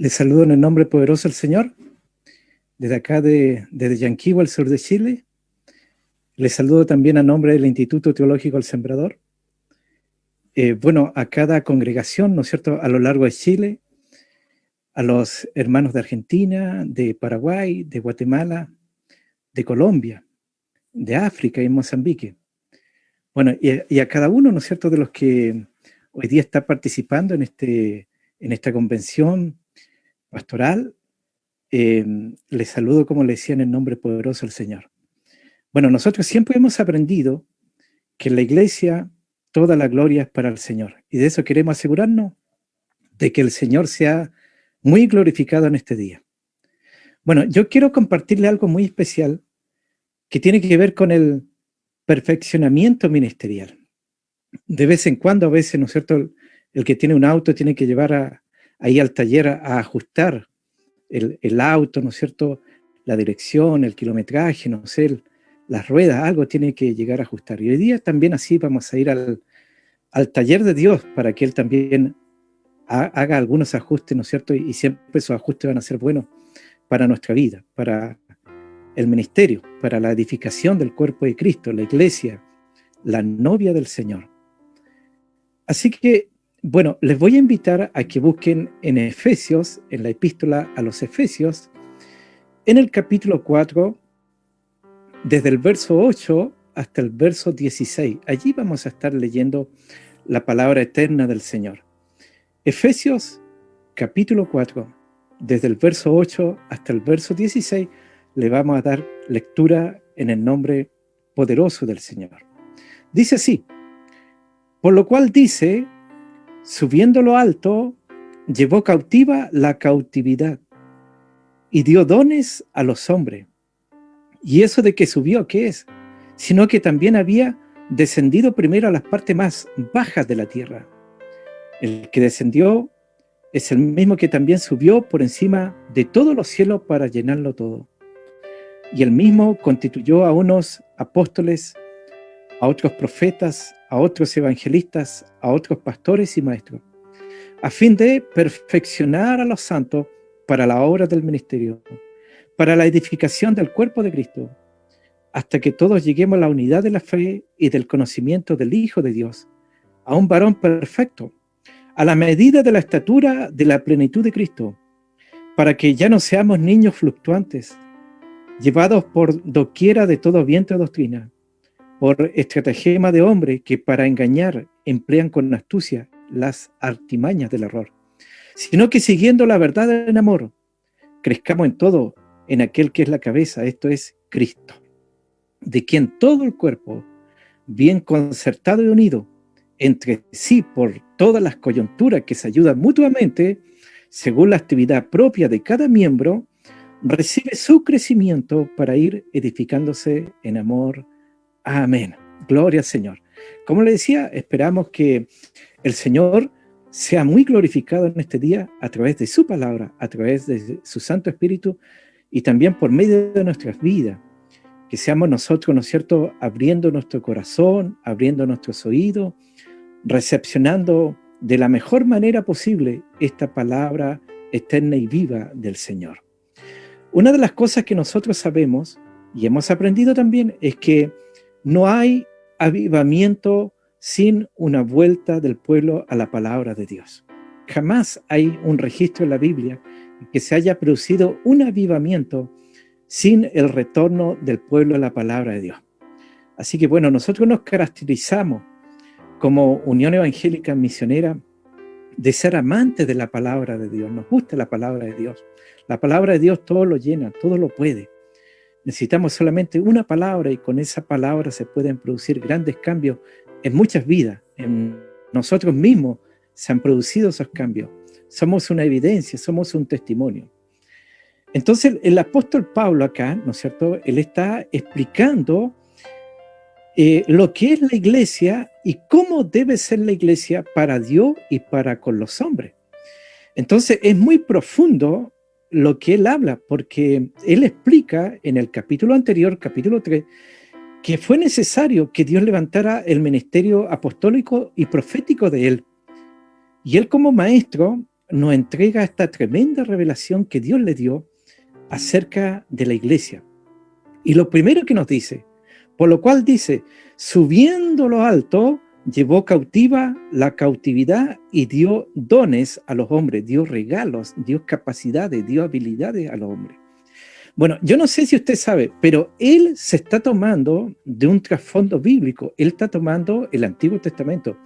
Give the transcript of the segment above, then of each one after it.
Les saludo en el nombre poderoso del Señor, desde acá, desde Yanquihue, al sur de Chile. Les saludo también a nombre del Instituto Teológico El Sembrador. A cada congregación, ¿no es cierto?, a lo largo de Chile, a los hermanos de Argentina, de Paraguay, de Guatemala, de Colombia, de África y Mozambique. Bueno, y a cada uno, ¿no es cierto?, de los que hoy día está participando en esta convención pastoral. Les saludo, como le decía, en el nombre poderoso del Señor. Bueno, nosotros siempre hemos aprendido que en la iglesia toda la gloria es para el Señor. Y de eso queremos asegurarnos, de que el Señor sea muy glorificado en este día. Bueno, yo quiero compartirle algo muy especial que tiene que ver con el perfeccionamiento ministerial. De vez en cuando, a veces, ¿no es cierto?, el que tiene un auto tiene que llevar ahí al taller a ajustar el auto, ¿no es cierto?, la dirección, el kilometraje, no sé, las ruedas, algo tiene que llegar a ajustar. Y hoy día también así vamos a ir al taller de Dios para que Él también haga algunos ajustes, ¿no es cierto? Y siempre esos ajustes van a ser buenos para nuestra vida, para el ministerio, para la edificación del cuerpo de Cristo, la iglesia, la novia del Señor. Así que, bueno, les voy a invitar a que busquen en Efesios, en la epístola a los Efesios, en el capítulo 4, desde el verso 8 hasta el verso 16. Allí vamos a estar leyendo la palabra eterna del Señor. Efesios, capítulo 4, desde el verso 8 hasta el verso 16, le vamos a dar lectura en el nombre poderoso del Señor. Dice así: por lo cual dice, subiendo lo alto, llevó cautiva la cautividad y dio dones a los hombres. ¿Y eso de que subió qué es? Sino que también había descendido primero a las partes más bajas de la tierra. El que descendió es el mismo que también subió por encima de todos los cielos para llenarlo todo. Y el mismo constituyó a unos apóstoles, a otros profetas, a otros evangelistas, a otros pastores y maestros, a fin de perfeccionar a los santos para la obra del ministerio, para la edificación del cuerpo de Cristo, hasta que todos lleguemos a la unidad de la fe y del conocimiento del Hijo de Dios, a un varón perfecto, a la medida de la estatura de la plenitud de Cristo, para que ya no seamos niños fluctuantes, llevados por doquiera de todo viento de doctrina, por estratagema de hombre que para engañar emplean con astucia las artimañas del error, sino que siguiendo la verdad en amor, crezcamos en todo en aquel que es la cabeza, esto es Cristo, de quien todo el cuerpo, bien concertado y unido entre sí por todas las coyunturas que se ayudan mutuamente, según la actividad propia de cada miembro, recibe su crecimiento para ir edificándose en amor. Amén. Gloria al Señor. Como le decía, esperamos que el Señor sea muy glorificado en este día a través de su palabra, a través de su Santo Espíritu y también por medio de nuestras vidas. Que seamos nosotros, ¿no es cierto?, abriendo nuestro corazón, abriendo nuestros oídos, recepcionando de la mejor manera posible esta palabra eterna y viva del Señor. Una de las cosas que nosotros sabemos y hemos aprendido también es que no hay avivamiento sin una vuelta del pueblo a la palabra de Dios. Jamás hay un registro en la Biblia que se haya producido un avivamiento sin el retorno del pueblo a la palabra de Dios. Así que bueno, nosotros nos caracterizamos como Unión Evangélica Misionera de ser amantes de la palabra de Dios. Nos gusta la palabra de Dios. La palabra de Dios todo lo llena, todo lo puede. Necesitamos solamente una palabra y con esa palabra se pueden producir grandes cambios en muchas vidas. En nosotros mismos se han producido esos cambios. Somos una evidencia, somos un testimonio. Entonces el apóstol Pablo acá, ¿no es cierto?, él está explicando lo que es la iglesia y cómo debe ser la iglesia para Dios y para con los hombres. Entonces es muy profundo lo que él habla, porque él explica en el capítulo anterior, capítulo 3, que fue necesario que Dios levantara el ministerio apostólico y profético de él. Y él como maestro, nos entrega esta tremenda revelación que Dios le dio acerca de la iglesia. Y lo primero que nos dice, por lo cual dice, subiendo lo alto, llevó cautiva la cautividad y dio dones a los hombres, dio regalos, dio capacidades, dio habilidades a los hombres. Bueno, yo no sé si usted sabe, pero él se está tomando de un trasfondo bíblico, él está tomando el Antiguo Testamento,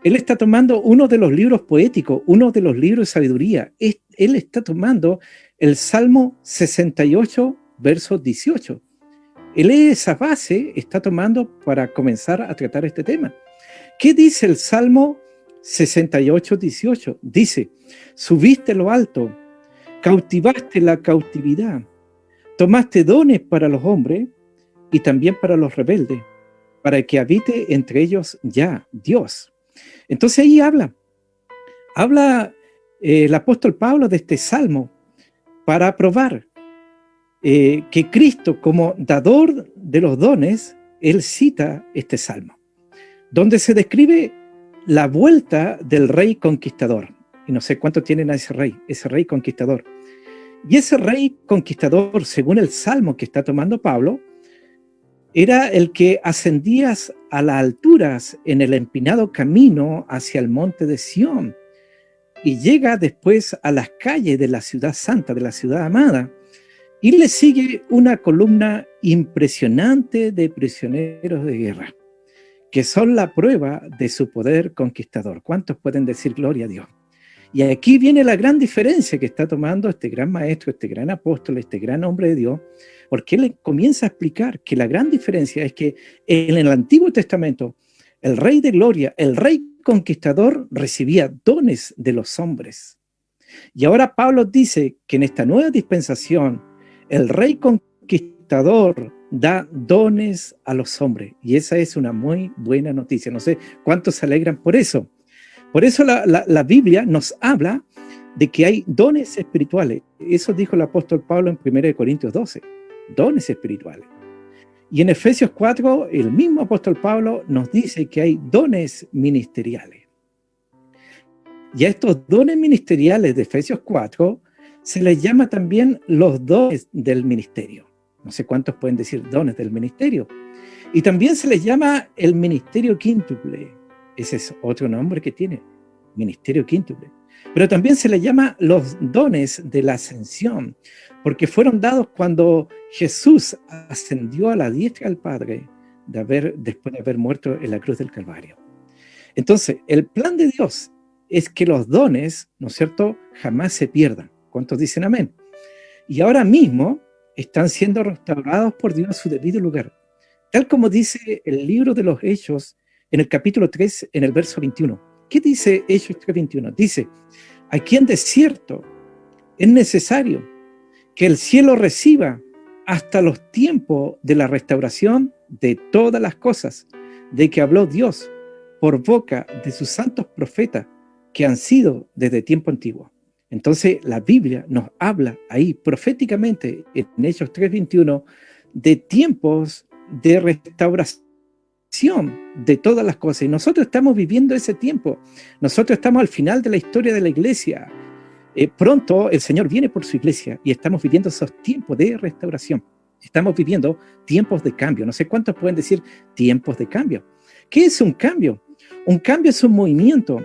él está tomando uno de los libros poéticos, uno de los libros de sabiduría, él está tomando el Salmo 68, verso 18. Él esa base está tomando para comenzar a tratar este tema. ¿Qué dice el Salmo 68, 18? Dice, subiste lo alto, cautivaste la cautividad, tomaste dones para los hombres y también para los rebeldes, para que habite entre ellos ya Dios. Entonces ahí habla el apóstol Pablo de este salmo para probar que Cristo, como dador de los dones, él cita este salmo, donde se describe la vuelta del rey conquistador. Y no sé cuánto tienen a ese rey conquistador. Y ese rey conquistador, según el salmo que está tomando Pablo, era el que ascendía a las alturas en el empinado camino hacia el monte de Sión y llega después a las calles de la ciudad santa, de la ciudad amada, y le sigue una columna impresionante de prisioneros de guerra, que son la prueba de su poder conquistador. ¿Cuántos pueden decir gloria a Dios? Y aquí viene la gran diferencia que está tomando este gran maestro, este gran apóstol, este gran hombre de Dios, porque él comienza a explicar que la gran diferencia es que en el Antiguo Testamento, el rey de gloria, el rey conquistador, recibía dones de los hombres. Y ahora Pablo dice que en esta nueva dispensación, el rey conquistador da dones a los hombres. Y esa es una muy buena noticia. No sé cuántos se alegran por eso. Por eso la Biblia nos habla de que hay dones espirituales. Eso dijo el apóstol Pablo en 1 Corintios 12. Dones espirituales. Y en Efesios 4, el mismo apóstol Pablo nos dice que hay dones ministeriales. Y a estos dones ministeriales de Efesios 4 se les llama también los dones del ministerio. No sé cuántos pueden decir dones del ministerio. Y también se les llama el ministerio quíntuple. Ese es otro nombre que tiene, ministerio quíntuple. Pero también se les llama los dones de la ascensión, porque fueron dados cuando Jesús ascendió a la diestra del Padre después de haber muerto en la cruz del Calvario. Entonces, el plan de Dios es que los dones, ¿no es cierto?, jamás se pierdan. ¿Cuántos dicen amén? Y ahora mismo están siendo restaurados por Dios a su debido lugar. Tal como dice el libro de los Hechos, en el capítulo 3, en el verso 21. ¿Qué dice Hechos 3:21? Dice, aquí en desierto es necesario que el cielo reciba hasta los tiempos de la restauración de todas las cosas, de que habló Dios por boca de sus santos profetas que han sido desde tiempo antiguo. Entonces la Biblia nos habla ahí proféticamente en Hechos 3:21 de tiempos de restauración de todas las cosas. Y nosotros estamos viviendo ese tiempo. Nosotros estamos al final de la historia de la iglesia. Pronto el Señor viene por su iglesia y estamos viviendo esos tiempos de restauración. Estamos viviendo tiempos de cambio. No sé cuántos pueden decir tiempos de cambio. ¿Qué es un cambio? Un cambio es un movimiento.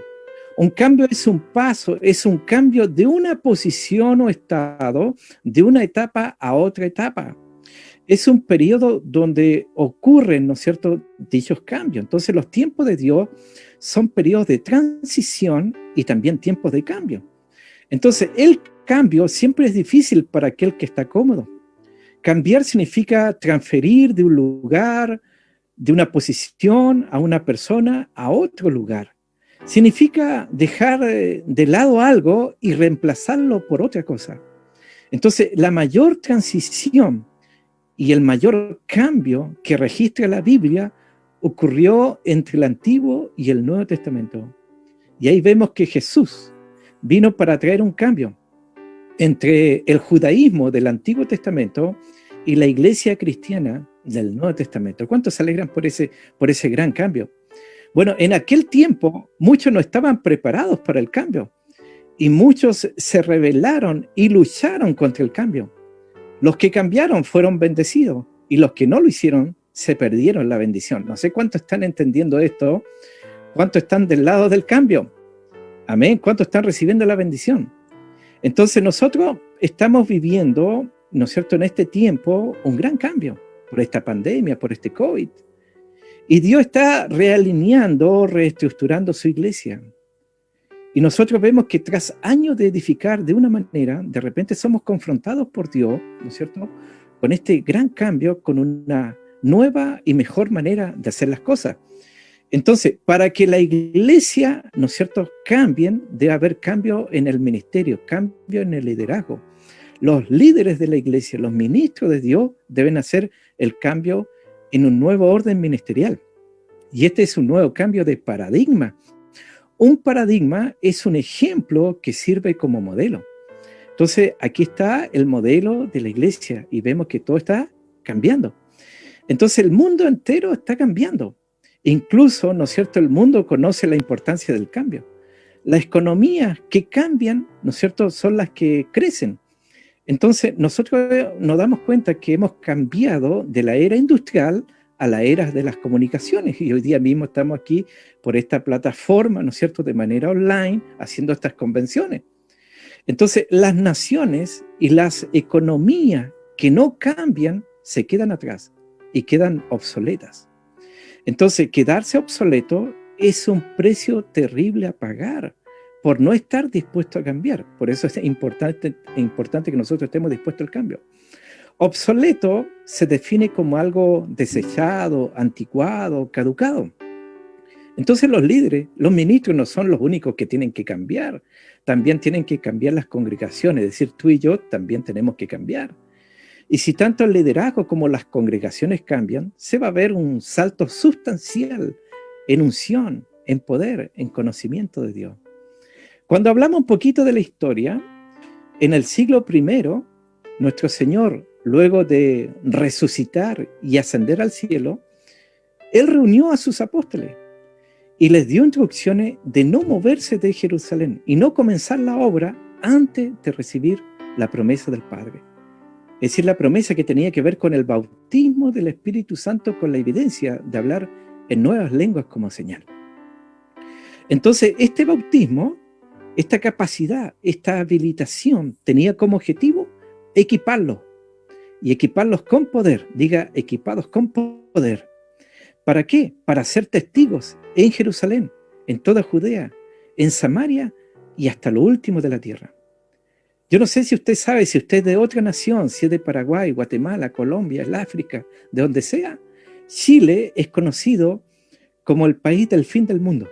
Un cambio es un paso, es un cambio de una posición o estado, de una etapa a otra etapa. Es un periodo donde ocurren, ¿no es cierto?, dichos cambios. Entonces los tiempos de Dios son periodos de transición y también tiempos de cambio. Entonces el cambio siempre es difícil para aquel que está cómodo. Cambiar significa transferir de un lugar, de una posición a una persona a otro lugar. Significa dejar de lado algo y reemplazarlo por otra cosa. Entonces la mayor transición y el mayor cambio que registra la Biblia ocurrió entre el Antiguo y el Nuevo Testamento. Y ahí vemos que Jesús vino para traer un cambio entre el judaísmo del Antiguo Testamento y la iglesia cristiana del Nuevo Testamento. ¿Cuántos se alegran por ese gran cambio? Bueno, en aquel tiempo muchos no estaban preparados para el cambio. Y muchos se rebelaron y lucharon contra el cambio. Los que cambiaron fueron bendecidos y los que no lo hicieron se perdieron la bendición. No sé cuántos están entendiendo esto, cuántos están del lado del cambio. Amén. ¿Cuántos están recibiendo la bendición? Entonces nosotros estamos viviendo, ¿no es cierto?, en este tiempo un gran cambio por esta pandemia, por este COVID. Y Dios está realineando, reestructurando su iglesia. Y nosotros vemos que tras años de edificar de una manera, de repente somos confrontados por Dios, ¿no es cierto?, con este gran cambio, con una nueva y mejor manera de hacer las cosas. Entonces, para que la iglesia, ¿no es cierto?, cambien, debe haber cambio en el ministerio, cambio en el liderazgo. Los líderes de la iglesia, los ministros de Dios, deben hacer el cambio en un nuevo orden ministerial. Y este es un nuevo cambio de paradigma. Un paradigma es un ejemplo que sirve como modelo. Entonces, aquí está el modelo de la iglesia y vemos que todo está cambiando. Entonces, el mundo entero está cambiando. Incluso, ¿no es cierto?, el mundo conoce la importancia del cambio. Las economías que cambian, ¿no es cierto?, son las que crecen. Entonces, nosotros nos damos cuenta que hemos cambiado de la era industrial a la era de las comunicaciones. Y hoy día mismo estamos aquí por esta plataforma, ¿no es cierto?, de manera online, haciendo estas convenciones. Entonces, las naciones y las economías que no cambian se quedan atrás y quedan obsoletas. Entonces, quedarse obsoleto es un precio terrible a pagar por no estar dispuesto a cambiar. Por eso es importante que nosotros estemos dispuestos al cambio. Obsoleto se define como algo desechado, anticuado, caducado. Entonces los líderes, los ministros no son los únicos que tienen que cambiar. También tienen que cambiar las congregaciones. Es decir, tú y yo también tenemos que cambiar. Y si tanto el liderazgo como las congregaciones cambian, se va a ver un salto sustancial en unción, en poder, en conocimiento de Dios. Cuando hablamos un poquito de la historia, en el siglo I, nuestro Señor, luego de resucitar y ascender al cielo, Él reunió a sus apóstoles y les dio instrucciones de no moverse de Jerusalén y no comenzar la obra antes de recibir la promesa del Padre. Es decir, la promesa que tenía que ver con el bautismo del Espíritu Santo, con la evidencia de hablar en nuevas lenguas como señal. Entonces, este bautismo, esta capacidad, esta habilitación, tenía como objetivo equiparlos. Y equiparlos con poder, diga, equipados con poder. ¿Para qué? Para ser testigos en Jerusalén, en toda Judea, en Samaria y hasta lo último de la tierra. Yo no sé si usted sabe, si usted es de otra nación, si es de Paraguay, Guatemala, Colombia, el África, de donde sea, Chile es conocido como el país del fin del mundo.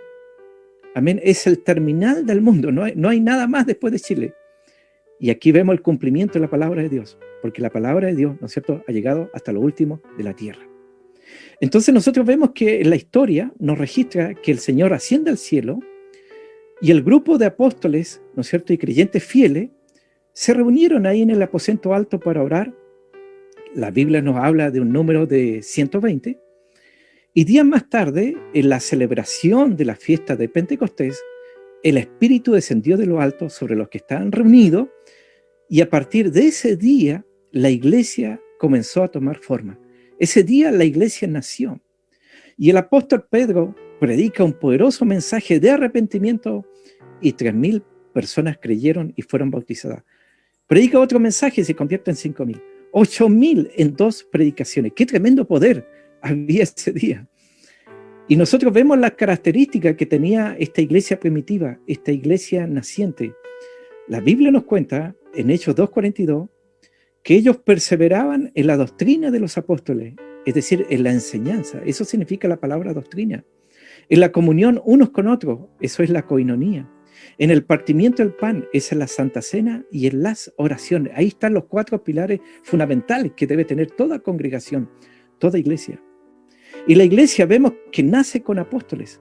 Amén, es el terminal del mundo, no hay nada más después de Chile. Y aquí vemos el cumplimiento de la palabra de Dios, porque la palabra de Dios, ¿no es cierto?, ha llegado hasta lo último de la tierra. Entonces nosotros vemos que la historia nos registra que el Señor asciende al cielo y el grupo de apóstoles, ¿no es cierto?, y creyentes fieles, se reunieron ahí en el aposento alto para orar. La Biblia nos habla de un número de 120. Y días más tarde, en la celebración de la fiesta de Pentecostés, el Espíritu descendió de lo alto sobre los que estaban reunidos y a partir de ese día la iglesia comenzó a tomar forma. Ese día la iglesia nació. Y el apóstol Pedro predica un poderoso mensaje de arrepentimiento y 3.000 personas creyeron y fueron bautizadas. Predica otro mensaje y se convierte en 5.000. 8.000 en 2 predicaciones. ¡Qué tremendo poder había ese día! Y nosotros vemos las características que tenía esta iglesia primitiva, esta iglesia naciente. La Biblia nos cuenta, en Hechos 2:42, que ellos perseveraban en la doctrina de los apóstoles, es decir, en la enseñanza. Eso significa la palabra doctrina. En la comunión unos con otros, eso es la coinonía. En el partimiento del pan, esa es la Santa Cena, y en las oraciones. Ahí están los 4 pilares fundamentales que debe tener toda congregación, toda iglesia. Y la iglesia vemos que nace con apóstoles,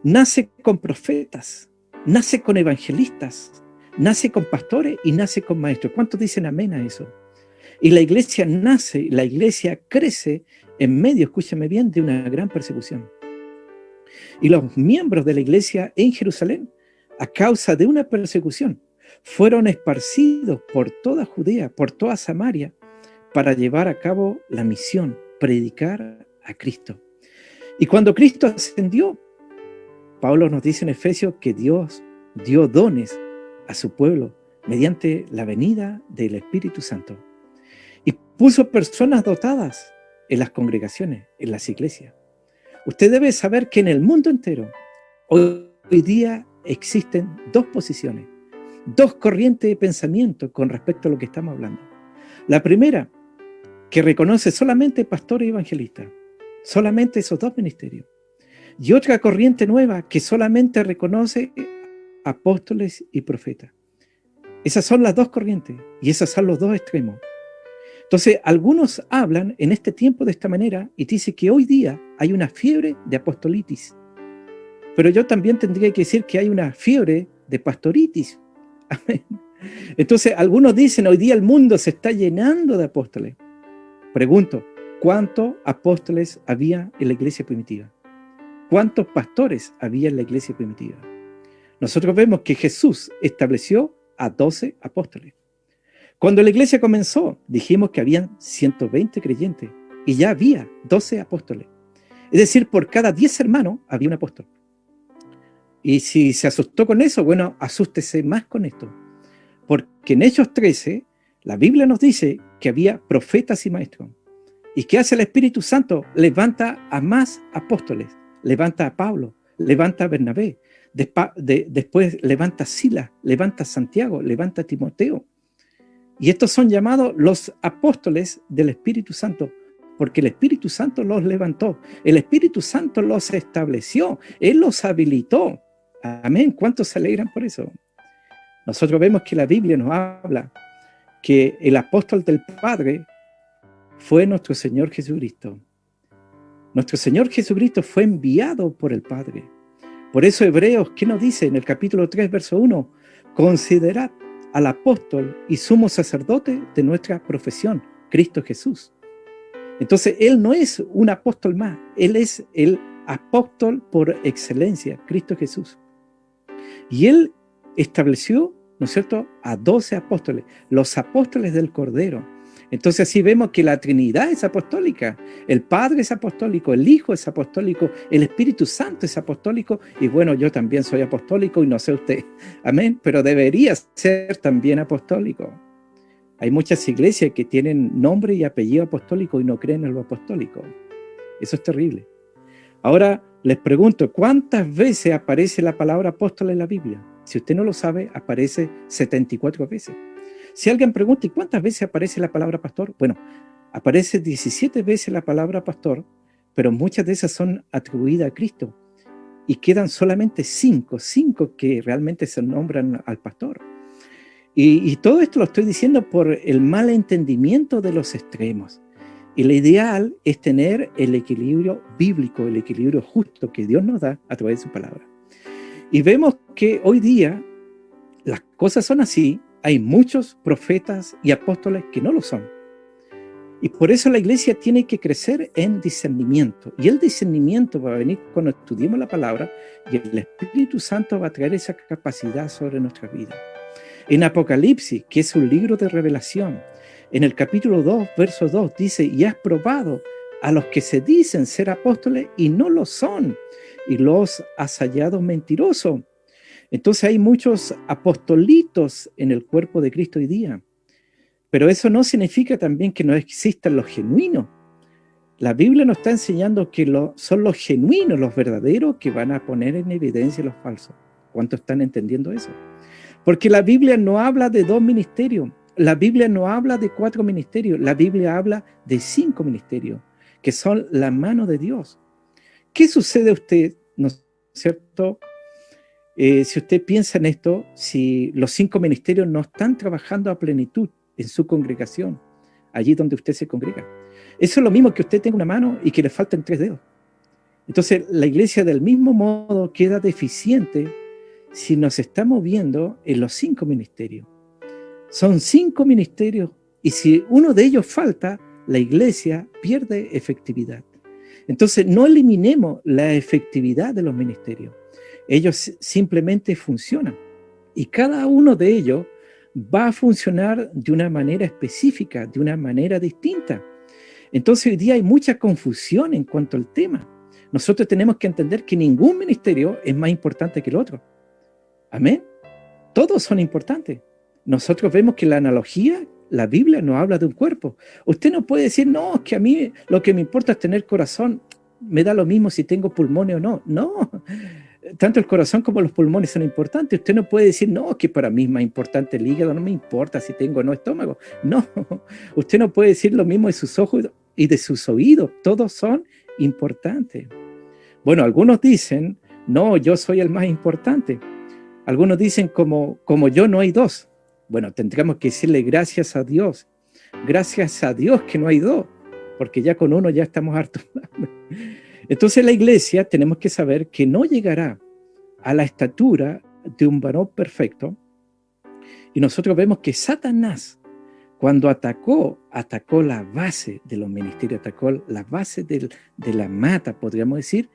nace con profetas, nace con evangelistas, nace con pastores y nace con maestros. ¿Cuántos dicen amén a eso? Y la iglesia nace, la iglesia crece en medio, escúchame bien, de una gran persecución. Y los miembros de la iglesia en Jerusalén a causa de una persecución, fueron esparcidos por toda Judea, por toda Samaria, para llevar a cabo la misión, predicar a Cristo. Y cuando Cristo ascendió, Pablo nos dice en Efesios que Dios dio dones a su pueblo mediante la venida del Espíritu Santo. Y puso personas dotadas en las congregaciones, en las iglesias. Usted debe saber que en el mundo entero, hoy día existen dos posiciones, dos corrientes de pensamiento con respecto a lo que estamos hablando. La primera, que reconoce solamente pastores y evangelistas, solamente esos dos ministerios. Y otra corriente nueva que solamente reconoce apóstoles y profetas. Esas son las dos corrientes y esos son los dos extremos. Entonces, algunos hablan en este tiempo de esta manera y dicen que hoy día hay una fiebre de apostolitis. Pero yo también tendría que decir que hay una fiebre de pastoritis. Amén. Entonces, algunos dicen hoy día el mundo se está llenando de apóstoles. Pregunto, ¿cuántos apóstoles había en la iglesia primitiva? ¿Cuántos pastores había en la iglesia primitiva? Nosotros vemos que Jesús estableció a 12 apóstoles. Cuando la iglesia comenzó, dijimos que habían 120 creyentes y ya había 12 apóstoles. Es decir, por cada 10 hermanos había un apóstol. Y si se asustó con eso, bueno, asústese más con esto. Porque en Hechos 13, la Biblia nos dice que había profetas y maestros. ¿Y qué hace el Espíritu Santo? Levanta a más apóstoles. Levanta a Pablo, levanta a Bernabé. Después levanta a Silas, levanta a Santiago, levanta a Timoteo. Y estos son llamados los apóstoles del Espíritu Santo, porque el Espíritu Santo los levantó, el Espíritu Santo los estableció, Él los habilitó. Amén. ¿Cuántos se alegran por eso? Nosotros vemos que la Biblia nos habla que el apóstol del Padre fue nuestro Señor Jesucristo. Nuestro Señor Jesucristo fue enviado por el Padre. Por eso Hebreos, ¿qué nos dice en el capítulo 3, verso 1? Considerad al apóstol y sumo sacerdote de nuestra profesión, Cristo Jesús. Entonces, Él no es un apóstol más, Él es el apóstol por excelencia, Cristo Jesús. Y Él estableció, ¿no es cierto?, a 12 apóstoles, los apóstoles del Cordero. Entonces así vemos que la Trinidad es apostólica, el Padre es apostólico, el Hijo es apostólico, el Espíritu Santo es apostólico, y bueno, yo también soy apostólico y no sé usted, amén, pero debería ser también apostólico. Hay muchas iglesias que tienen nombre y apellido apostólico y no creen en lo apostólico. Eso es terrible. Ahora les pregunto, ¿cuántas veces aparece la palabra apóstol en la Biblia? Si usted no lo sabe, aparece 74 veces. Si alguien pregunta, ¿y cuántas veces aparece la palabra pastor? Bueno, aparece 17 veces la palabra pastor, pero muchas de esas son atribuidas a Cristo. Y quedan solamente 5 que realmente se nombran al pastor. Y todo esto lo estoy diciendo por el mal entendimiento de los extremos. Y lo ideal es tener el equilibrio bíblico, el equilibrio justo que Dios nos da a través de su palabra. Y vemos que hoy día las cosas son así. Hay muchos profetas y apóstoles que no lo son. Y por eso la iglesia tiene que crecer en discernimiento. Y el discernimiento va a venir cuando estudiemos la palabra y el Espíritu Santo va a traer esa capacidad sobre nuestra vida. En Apocalipsis, que es un libro de revelación, en el capítulo 2, verso 2, dice, y has probado a los que se dicen ser apóstoles y no lo son, y los has hallado mentirosos. Entonces hay muchos apostolitos en el cuerpo de Cristo hoy día. Pero eso no significa también que no existan los genuinos. La Biblia nos está enseñando que son los genuinos, los verdaderos, que van a poner en evidencia los falsos. ¿Cuántos están entendiendo eso? Porque la Biblia no habla de 2 ministerios. La Biblia no habla de 4 ministerios. La Biblia habla de 5 ministerios, que son la mano de Dios. ¿Qué sucede a usted, no es cierto? Si usted piensa en esto, si los 5 ministerios no están trabajando a plenitud en su congregación, allí donde usted se congrega. Eso es lo mismo que usted tenga una mano y que le falten 3 dedos. Entonces, la iglesia del mismo modo queda deficiente si nos está moviendo en los 5 ministerios. Son 5 ministerios y si uno de ellos falta, la iglesia pierde efectividad. Entonces, no eliminemos la efectividad de los ministerios. Ellos simplemente funcionan. Y cada uno de ellos va a funcionar de una manera específica, de una manera distinta. Entonces hoy día hay mucha confusión en cuanto al tema. Nosotros tenemos que entender que ningún ministerio es más importante que el otro. Amén. Todos son importantes. Nosotros vemos que la analogía, la Biblia nos habla de un cuerpo. Usted no puede decir, no, es que a mí lo que me importa es tener corazón. Me da lo mismo si tengo pulmones o no. No, tanto el corazón como los pulmones son importantes. Usted no puede decir, no, que para mí es más importante el hígado, no me importa si tengo o no estómago. No, usted no puede decir lo mismo de sus ojos y de sus oídos. Todos son importantes. Bueno, algunos dicen, no, yo soy el más importante. Algunos dicen, como yo no hay dos. Bueno, tendríamos que decirle gracias a Dios que no hay dos, porque ya con uno ya estamos hartos. Entonces la iglesia tenemos que saber que no llegará a la estatura de un varón perfecto, y nosotros vemos que Satanás, cuando atacó la base de los ministerios, atacó la base de la mata, podríamos decir,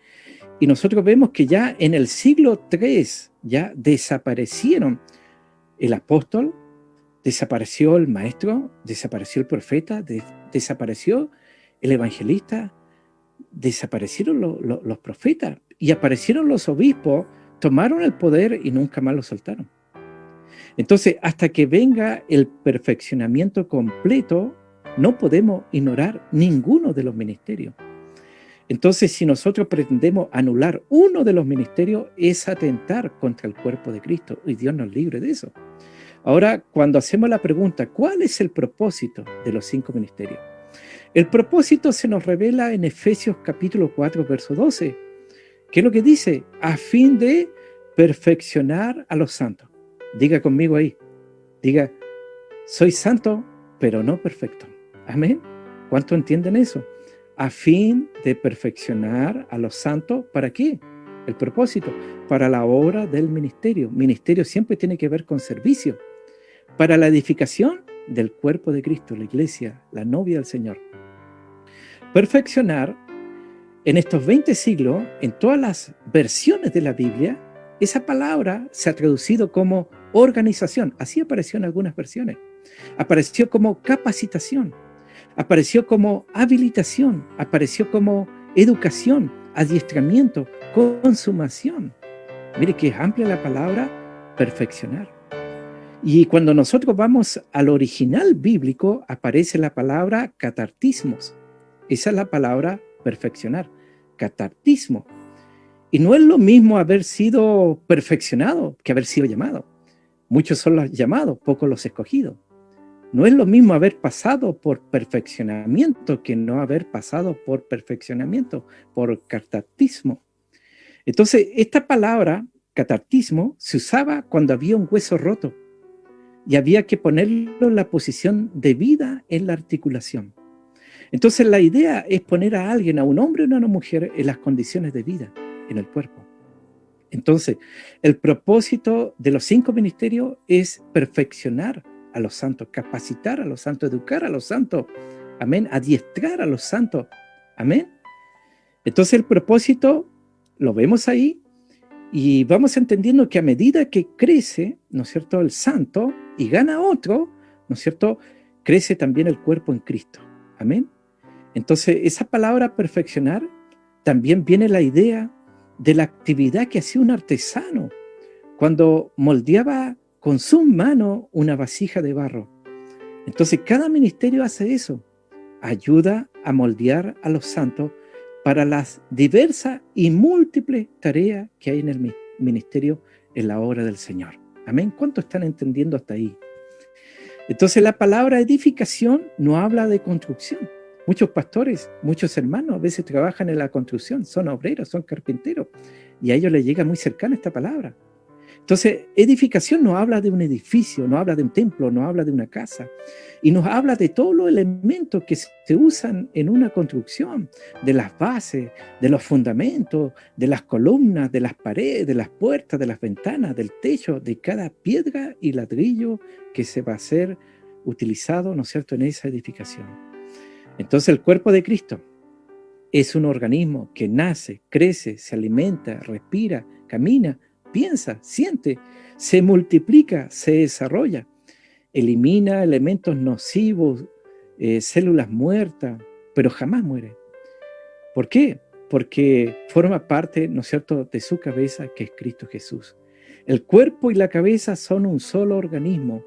y nosotros vemos que ya en el siglo III ya desaparecieron el apóstol, desapareció el maestro, desapareció el profeta, desapareció el evangelista, desaparecieron los profetas y aparecieron los obispos, tomaron el poder y nunca más lo soltaron. Entonces, hasta que venga el perfeccionamiento completo, no podemos ignorar ninguno de los ministerios. Entonces, si nosotros pretendemos anular uno de los ministerios, es atentar contra el cuerpo de Cristo, y Dios nos libre de eso. Ahora, cuando hacemos la pregunta, ¿cuál es el propósito de los 5 ministerios? El propósito se nos revela en Efesios capítulo 4, verso 12. ¿Qué es lo que dice? A fin de perfeccionar a los santos. Diga conmigo ahí, diga, soy santo, pero no perfecto. Amén. ¿Cuánto entienden eso? A fin de perfeccionar a los santos, ¿para qué? El propósito, para la obra del ministerio. Ministerio siempre tiene que ver con servicio. Para la edificación del cuerpo de Cristo, la iglesia, la novia del Señor. Perfeccionar, en estos 20 siglos, en todas las versiones de la Biblia, esa palabra se ha traducido como organización. Así apareció en algunas versiones. Apareció como capacitación. Apareció como habilitación, apareció como educación, adiestramiento, consumación. Mire que es amplia la palabra perfeccionar. Y cuando nosotros vamos al original bíblico, aparece la palabra catartismos. Esa es la palabra perfeccionar, catartismo. Y no es lo mismo haber sido perfeccionado que haber sido llamado. Muchos son los llamados, pocos los escogidos. No es lo mismo haber pasado por perfeccionamiento que no haber pasado por perfeccionamiento, por catartismo. Entonces, esta palabra, catartismo, se usaba cuando había un hueso roto y había que ponerlo en la posición debida en la articulación. Entonces, la idea es poner a alguien, a un hombre o a una mujer, en las condiciones de vida, en el cuerpo. Entonces, el propósito de los 5 ministerios es perfeccionar a los santos, capacitar a los santos, educar a los santos, amén, adiestrar a los santos, amén. Entonces el propósito lo vemos ahí y vamos entendiendo que a medida que crece, ¿no es cierto?, el santo y gana otro, ¿no es cierto?, crece también el cuerpo en Cristo, amén. Entonces esa palabra perfeccionar también viene la idea de la actividad que hacía un artesano cuando moldeaba con sus manos una vasija de barro. Entonces cada ministerio hace eso, ayuda a moldear a los santos para las diversas y múltiples tareas que hay en el ministerio en la obra del Señor. Amén. ¿Cuánto están entendiendo hasta ahí? Entonces la palabra edificación no habla de construcción. Muchos pastores, muchos hermanos a veces trabajan en la construcción, son obreros, son carpinteros, y a ellos les llega muy cercana esta palabra. Entonces, edificación no habla de un edificio, no habla de un templo, no habla de una casa, y nos habla de todos los elementos que se usan en una construcción, de las bases, de los fundamentos, de las columnas, de las paredes, de las puertas, de las ventanas, del techo, de cada piedra y ladrillo que se va a ser utilizado, ¿no es cierto?, en esa edificación. Entonces, el cuerpo de Cristo Es un organismo que nace, crece, se alimenta, respira, camina, piensa, siente, se multiplica, se desarrolla, elimina elementos nocivos, células muertas, pero jamás muere. ¿Por qué? Porque forma parte, ¿no es cierto?, de su cabeza, que es Cristo Jesús. El cuerpo y la cabeza son un solo organismo.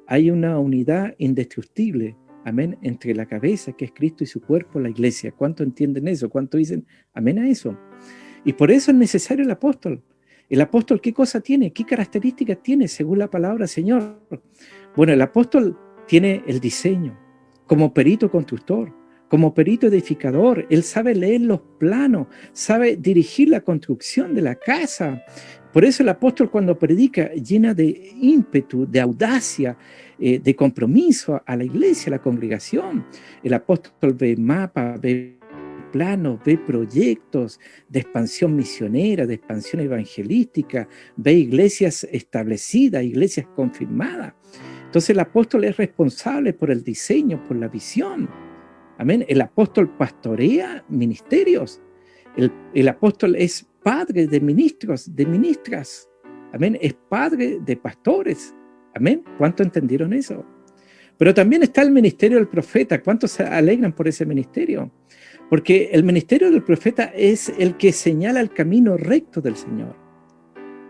Hay una unidad indestructible, amén, entre la cabeza, que es Cristo, y su cuerpo, la iglesia. ¿Cuánto entienden eso? ¿Cuánto dicen amén a eso? Y por eso es necesario el apóstol. El apóstol, ¿qué cosa tiene? ¿Qué características tiene según la palabra del Señor? Bueno, el apóstol tiene el diseño como perito constructor, como perito edificador. Él sabe leer los planos, sabe dirigir la construcción de la casa. Por eso el apóstol, cuando predica, llena de ímpetu, de audacia, de compromiso a la iglesia, a la congregación. El apóstol ve mapas, ve planos, ve proyectos de expansión misionera, de expansión evangelística, ve iglesias establecidas, iglesias confirmadas. Entonces el apóstol es responsable por el diseño, por la visión. Amén. El apóstol pastorea ministerios. El apóstol es padre de ministros, de ministras. Amén. Es padre de pastores. Amén. ¿Cuánto entendieron eso? Pero también está el ministerio del profeta. ¿Cuántos se alegran por ese ministerio? Porque el ministerio del profeta es el que señala el camino recto del Señor.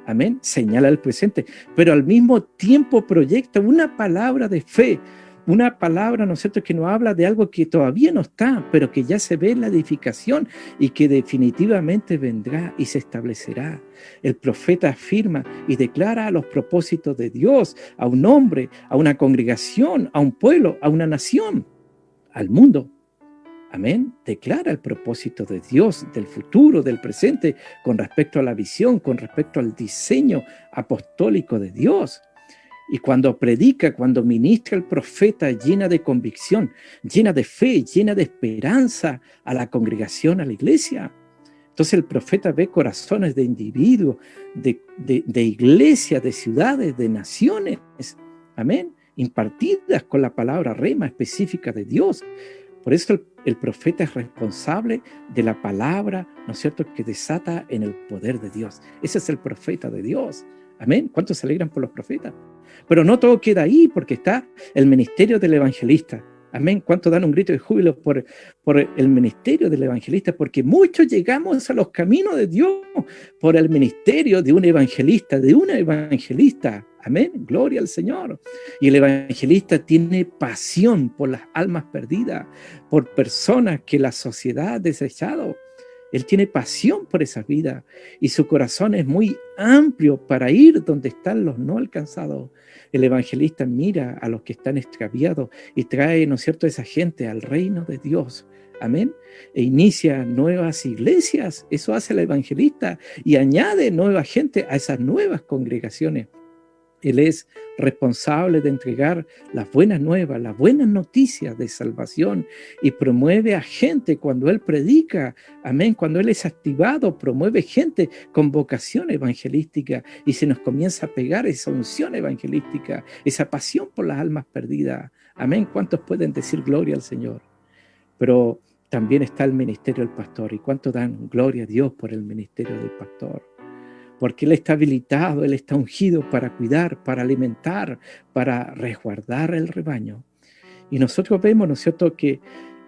Amén. Señala el presente, pero al mismo tiempo proyecta una palabra de fe, una palabra, ¿no es cierto?, que nos habla de algo que todavía no está, pero que ya se ve en la edificación y que definitivamente vendrá y se establecerá. El profeta afirma y declara los propósitos de Dios a un hombre, a una congregación, a un pueblo, a una nación, al mundo. Amén. Declara el propósito de Dios, del futuro, del presente, con respecto a la visión, con respecto al diseño apostólico de Dios. Y cuando predica, cuando ministra el profeta, llena de convicción, llena de fe, llena de esperanza a la congregación, a la iglesia. Entonces el profeta ve corazones de individuos, de iglesias, de ciudades, de naciones. Amén. Impartidas con la palabra rema específica de Dios. Por eso el profeta es responsable de la palabra, ¿no es cierto?, que desata en el poder de Dios. Ese es el profeta de Dios. Amén. ¿Cuántos se alegran por los profetas? Pero no todo queda ahí, porque está el ministerio del evangelista. Amén. ¿Cuántos dan un grito de júbilo por el ministerio del evangelista? Porque muchos llegamos a los caminos de Dios por el ministerio de un evangelista, de una evangelista. Amén, gloria al Señor. Y el evangelista tiene pasión por las almas perdidas, por personas que la sociedad ha desechado. Él tiene pasión por esa vida y su corazón es muy amplio para ir donde están los no alcanzados. El evangelista mira a los que están extraviados y trae, ¿no es cierto?, a esa gente al reino de Dios. Amén. E inicia nuevas iglesias. Eso hace el evangelista y añade nueva gente a esas nuevas congregaciones. Él es responsable de entregar las buenas nuevas, las buenas noticias de salvación y promueve a gente cuando Él predica, amén, cuando Él es activado, promueve gente con vocación evangelística y se nos comienza a pegar esa unción evangelística, esa pasión por las almas perdidas, amén. ¿Cuántos pueden decir gloria al Señor? Pero también está el ministerio del pastor. ¿Y cuántos dan gloria a Dios por el ministerio del pastor? Porque Él está habilitado, Él está ungido para cuidar, para alimentar, para resguardar el rebaño. Y nosotros vemos, ¿no es cierto?, que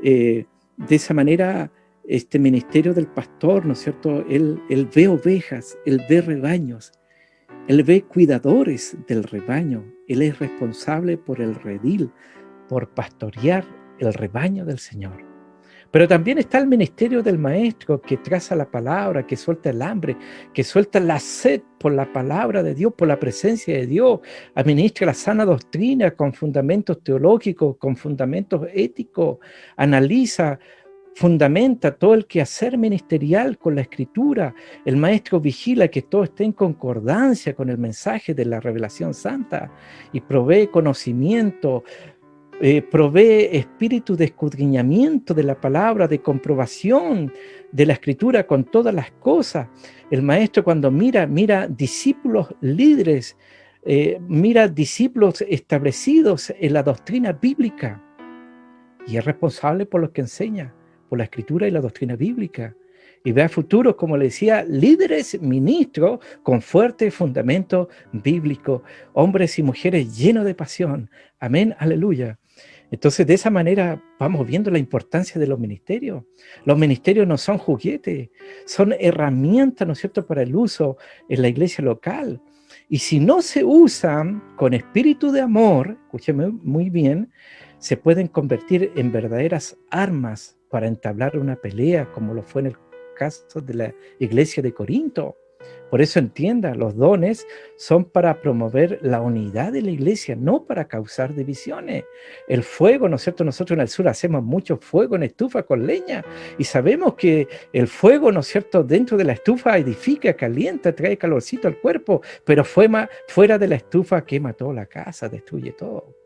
de esa manera este ministerio del pastor, ¿no es cierto?, él ve ovejas, Él ve rebaños, Él ve cuidadores del rebaño, Él es responsable por el redil, por pastorear el rebaño del Señor. Pero también está el ministerio del maestro que traza la palabra, que suelta el hambre, que suelta la sed por la palabra de Dios, por la presencia de Dios, administra la sana doctrina con fundamentos teológicos, con fundamentos éticos, analiza, fundamenta todo el quehacer ministerial con la escritura. El maestro vigila que todo esté en concordancia con el mensaje de la revelación santa y provee conocimiento, provee espíritu de escudriñamiento de la palabra, de comprobación de la escritura con todas las cosas. El maestro cuando mira discípulos líderes, mira discípulos establecidos en la doctrina bíblica y es responsable por lo que enseña, por la Escritura y la doctrina bíblica. Y ve a futuro, como le decía, líderes, ministros con fuerte fundamento bíblico, hombres y mujeres llenos de pasión. Amén, aleluya. Entonces, de esa manera vamos viendo la importancia de los ministerios. Los ministerios no son juguetes, son herramientas, ¿no es cierto?, para el uso en la iglesia local. Y si no se usan con espíritu de amor, escúcheme muy bien, se pueden convertir en verdaderas armas para entablar una pelea, como lo fue en el caso de la iglesia de Corinto. Por eso entienda, los dones son para promover la unidad de la iglesia, no para causar divisiones. El fuego, ¿no es cierto? Nosotros en el sur hacemos mucho fuego en estufa con leña y sabemos que el fuego, ¿no es cierto?, dentro de la estufa edifica, calienta, trae calorcito al cuerpo, pero fuera de la estufa quema toda la casa, destruye todo.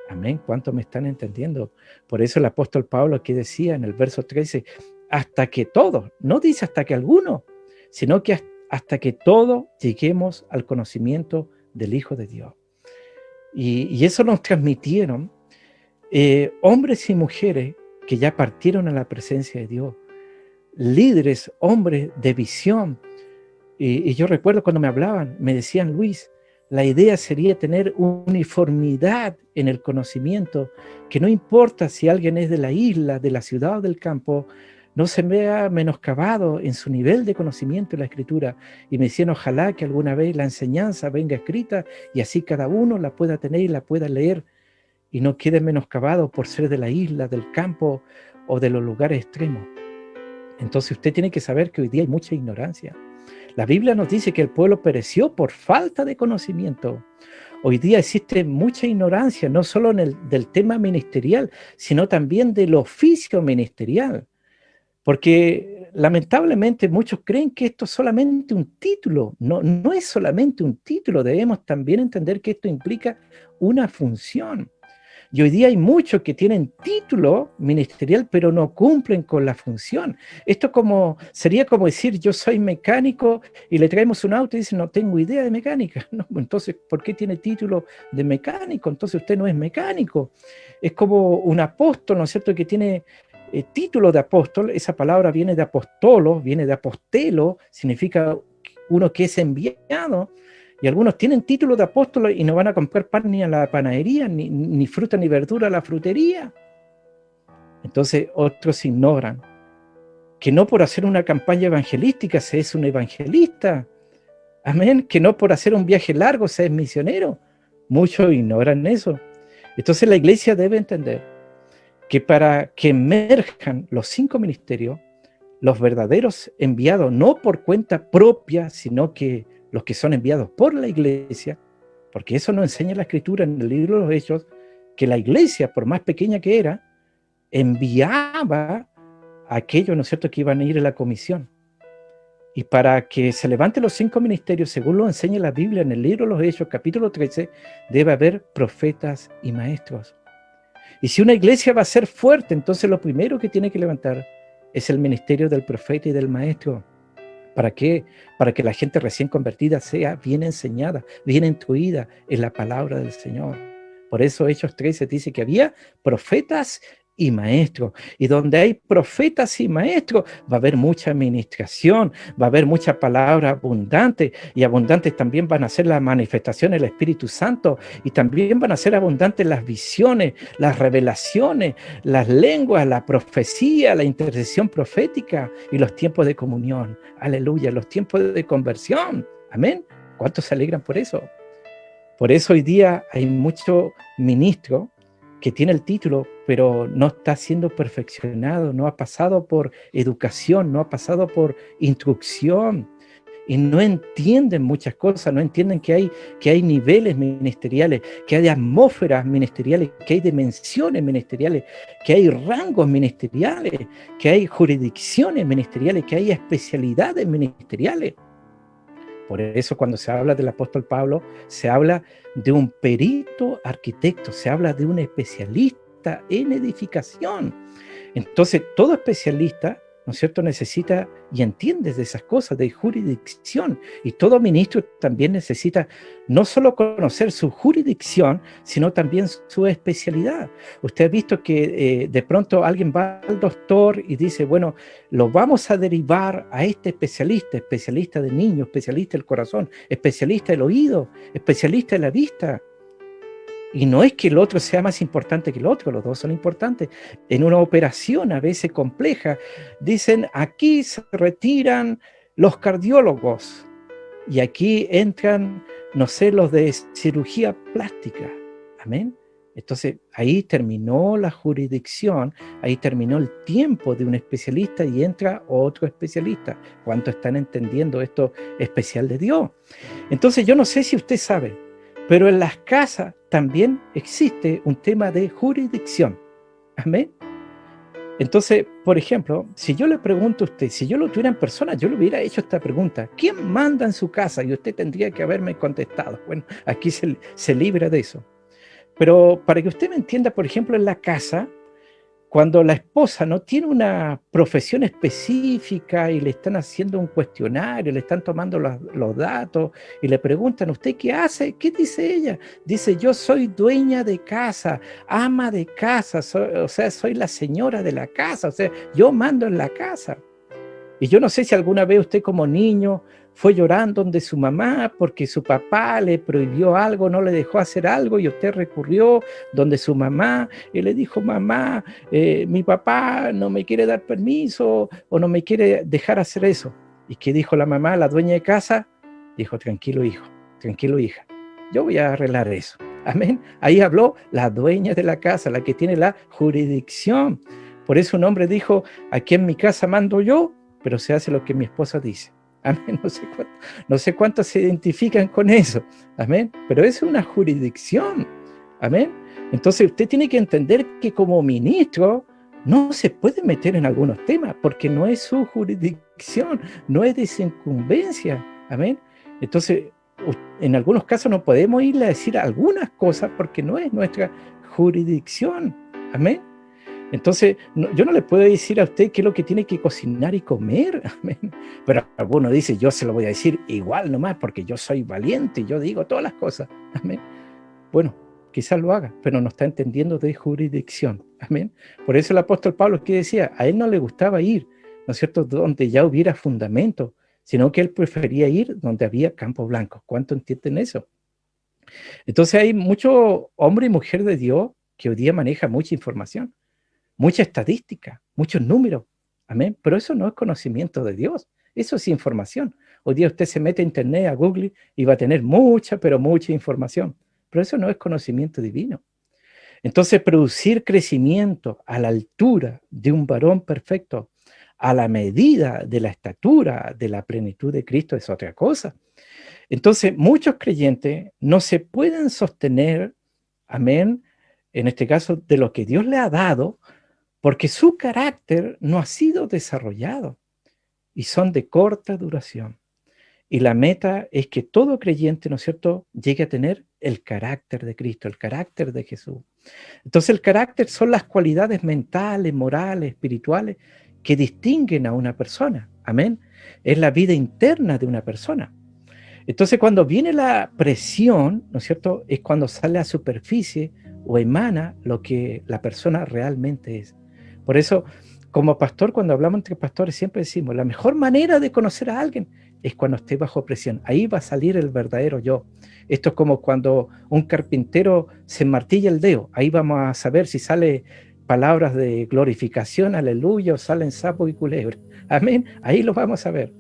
Amén. ¿Cuántos me están entendiendo? Por eso el apóstol Pablo aquí decía en el verso 13, hasta que todos, no dice hasta que algunos, sino que hasta que todos lleguemos al conocimiento del Hijo de Dios. Y eso nos transmitieron hombres y mujeres que ya partieron a la presencia de Dios, líderes, hombres de visión. Y yo recuerdo cuando me hablaban, me decían, Luis, la idea sería tener uniformidad en el conocimiento, que no importa si alguien es de la isla, de la ciudad o del campo, no se vea menoscabado en su nivel de conocimiento de la Escritura. Y me decían, ojalá que alguna vez la enseñanza venga escrita y así cada uno la pueda tener y la pueda leer y no quede menoscabado por ser de la isla, del campo o de los lugares extremos. Entonces usted tiene que saber que hoy día hay mucha ignorancia. La Biblia nos dice que el pueblo pereció por falta de conocimiento. Hoy día existe mucha ignorancia, no solo del tema ministerial, sino también del oficio ministerial. Porque lamentablemente muchos creen que esto es solamente un título. No es solamente un título, debemos también entender que esto implica una función. Y hoy día hay muchos que tienen título ministerial, pero no cumplen con la función. Esto sería como decir, yo soy mecánico y le traemos un auto y dice, no tengo idea de mecánica. No, entonces, ¿por qué tiene título de mecánico? Entonces usted no es mecánico. Es como un apóstol, ¿no es cierto?, que tiene título de apóstol. Esa palabra viene de apostolo, viene de apostelo, significa uno que es enviado. Y algunos tienen título de apóstoles y no van a comprar pan ni a la panadería, ni fruta ni verdura a la frutería. Entonces otros ignoran que no por hacer una campaña evangelística se es un evangelista. Amén. Que no por hacer un viaje largo se es misionero. Muchos ignoran eso. Entonces la iglesia debe entender que para que emerjan los 5 ministerios, los verdaderos enviados, no por cuenta propia, sino que los que son enviados por la iglesia, porque eso nos enseña la Escritura en el libro de los Hechos, que la iglesia, por más pequeña que era, enviaba a aquellos, ¿no es cierto?, que iban a ir a la comisión. Y para que se levanten los 5 ministerios, según lo enseña la Biblia en el libro de los Hechos, capítulo 13, debe haber profetas y maestros. Y si una iglesia va a ser fuerte, entonces lo primero que tiene que levantar es el ministerio del profeta y del maestro. ¿Para qué? Para que la gente recién convertida sea bien enseñada, bien instruida en la palabra del Señor. Por eso Hechos 13 dice que había profetas y maestros. Y donde hay profetas y maestros, va a haber mucha administración, va a haber mucha palabra abundante, y abundantes también van a ser las manifestaciones del Espíritu Santo, y también van a ser abundantes las visiones, las revelaciones, las lenguas, la profecía, la intercesión profética y los tiempos de comunión. Aleluya, los tiempos de conversión. Amén. ¿Cuántos se alegran por eso? Por eso hoy día hay muchos ministros que tiene el título, pero no está siendo perfeccionado, no ha pasado por educación, no ha pasado por instrucción, y no entienden muchas cosas, no entienden que hay niveles ministeriales, que hay atmósferas ministeriales, que hay dimensiones ministeriales, que hay rangos ministeriales, que hay jurisdicciones ministeriales, que hay especialidades ministeriales. Por eso cuando se habla del apóstol Pablo, se habla de un perito arquitecto, se habla de un especialista en edificación. Entonces, todo especialista ¿no es cierto?, necesita y entiende de esas cosas, de jurisdicción. Y todo ministro también necesita no solo conocer su jurisdicción, sino también su especialidad. Usted ha visto que de pronto alguien va al doctor y dice, bueno, lo vamos a derivar a este especialista, especialista de niños, especialista del corazón, especialista del oído, especialista de la vista. Y no es que el otro sea más importante que el otro, los dos son importantes. En una operación a veces compleja, dicen, aquí se retiran los cardiólogos y aquí entran, no sé, los de cirugía plástica. Amén. Entonces, ahí terminó la jurisdicción, ahí terminó el tiempo de un especialista y entra otro especialista. ¿Cuánto están entendiendo esto especial de Dios? Entonces, yo no sé si usted sabe, pero en las casas también existe un tema de jurisdicción. Amén. Entonces, por ejemplo, si yo le pregunto a usted, si yo lo tuviera en persona, yo le hubiera hecho esta pregunta: ¿quién manda en su casa? Y usted tendría que haberme contestado. Bueno, aquí se libra de eso. Pero para que usted me entienda, por ejemplo, en la casa, cuando la esposa no tiene una profesión específica y le están haciendo un cuestionario, le están tomando los datos y le preguntan, ¿usted qué hace? ¿Qué dice ella? Dice, yo soy dueña de casa, ama de casa, soy la señora de la casa, o sea, yo mando en la casa. Y yo no sé si alguna vez usted como niño fue llorando donde su mamá porque su papá le prohibió algo, no le dejó hacer algo y usted recurrió donde su mamá y le dijo, mamá, mi papá no me quiere dar permiso o no me quiere dejar hacer eso. ¿Y qué dijo la mamá, la dueña de casa? Dijo, tranquilo hijo, tranquilo hija, yo voy a arreglar eso. Amén. Ahí habló la dueña de la casa, la que tiene la jurisdicción. Por eso un hombre dijo, aquí en mi casa mando yo, pero se hace lo que mi esposa dice. Amén. No sé cuántos se identifican con eso. Amén. Pero es una jurisdicción. Amén. Entonces usted tiene que entender que como ministro no se puede meter en algunos temas porque no es su jurisdicción, no es de su incumbencia. Amén. Entonces, en algunos casos no podemos irle a decir algunas cosas porque no es nuestra jurisdicción. Amén. Entonces, yo no le puedo decir a usted qué es lo que tiene que cocinar y comer, amén. Pero alguno dice, yo se lo voy a decir igual nomás porque yo soy valiente y yo digo todas las cosas, amén. Bueno, quizás lo haga, pero no está entendiendo de jurisdicción, amén. Por eso el apóstol Pablo que decía, a él no le gustaba ir, ¿no es cierto?, donde ya hubiera fundamento, sino que él prefería ir donde había campo blanco. ¿Cuánto entienden eso? Entonces hay mucho hombre y mujer de Dios que hoy día maneja mucha información, mucha estadística, muchos números, amén, pero eso no es conocimiento de Dios, eso es información. Hoy día usted se mete a internet, a Google, y va a tener mucha, pero mucha información, pero eso no es conocimiento divino. Entonces, producir crecimiento a la altura de un varón perfecto, a la medida de la estatura, de la plenitud de Cristo, es otra cosa. Entonces, muchos creyentes no se pueden sostener, amén, en este caso, de lo que Dios le ha dado, porque su carácter no ha sido desarrollado y son de corta duración. Y la meta es que todo creyente, ¿no es cierto?, llegue a tener el carácter de Cristo, el carácter de Jesús. Entonces el carácter son las cualidades mentales, morales, espirituales que distinguen a una persona. Amén. Es la vida interna de una persona. Entonces cuando viene la presión, ¿no es cierto?, es cuando sale a superficie o emana lo que la persona realmente es. Por eso, como pastor, cuando hablamos entre pastores, siempre decimos, la mejor manera de conocer a alguien es cuando esté bajo presión. Ahí va a salir el verdadero yo. Esto es como cuando un carpintero se martilla el dedo. Ahí vamos a saber si sale palabras de glorificación, aleluya, o salen sapos y culebras. Amén. Ahí lo vamos a ver.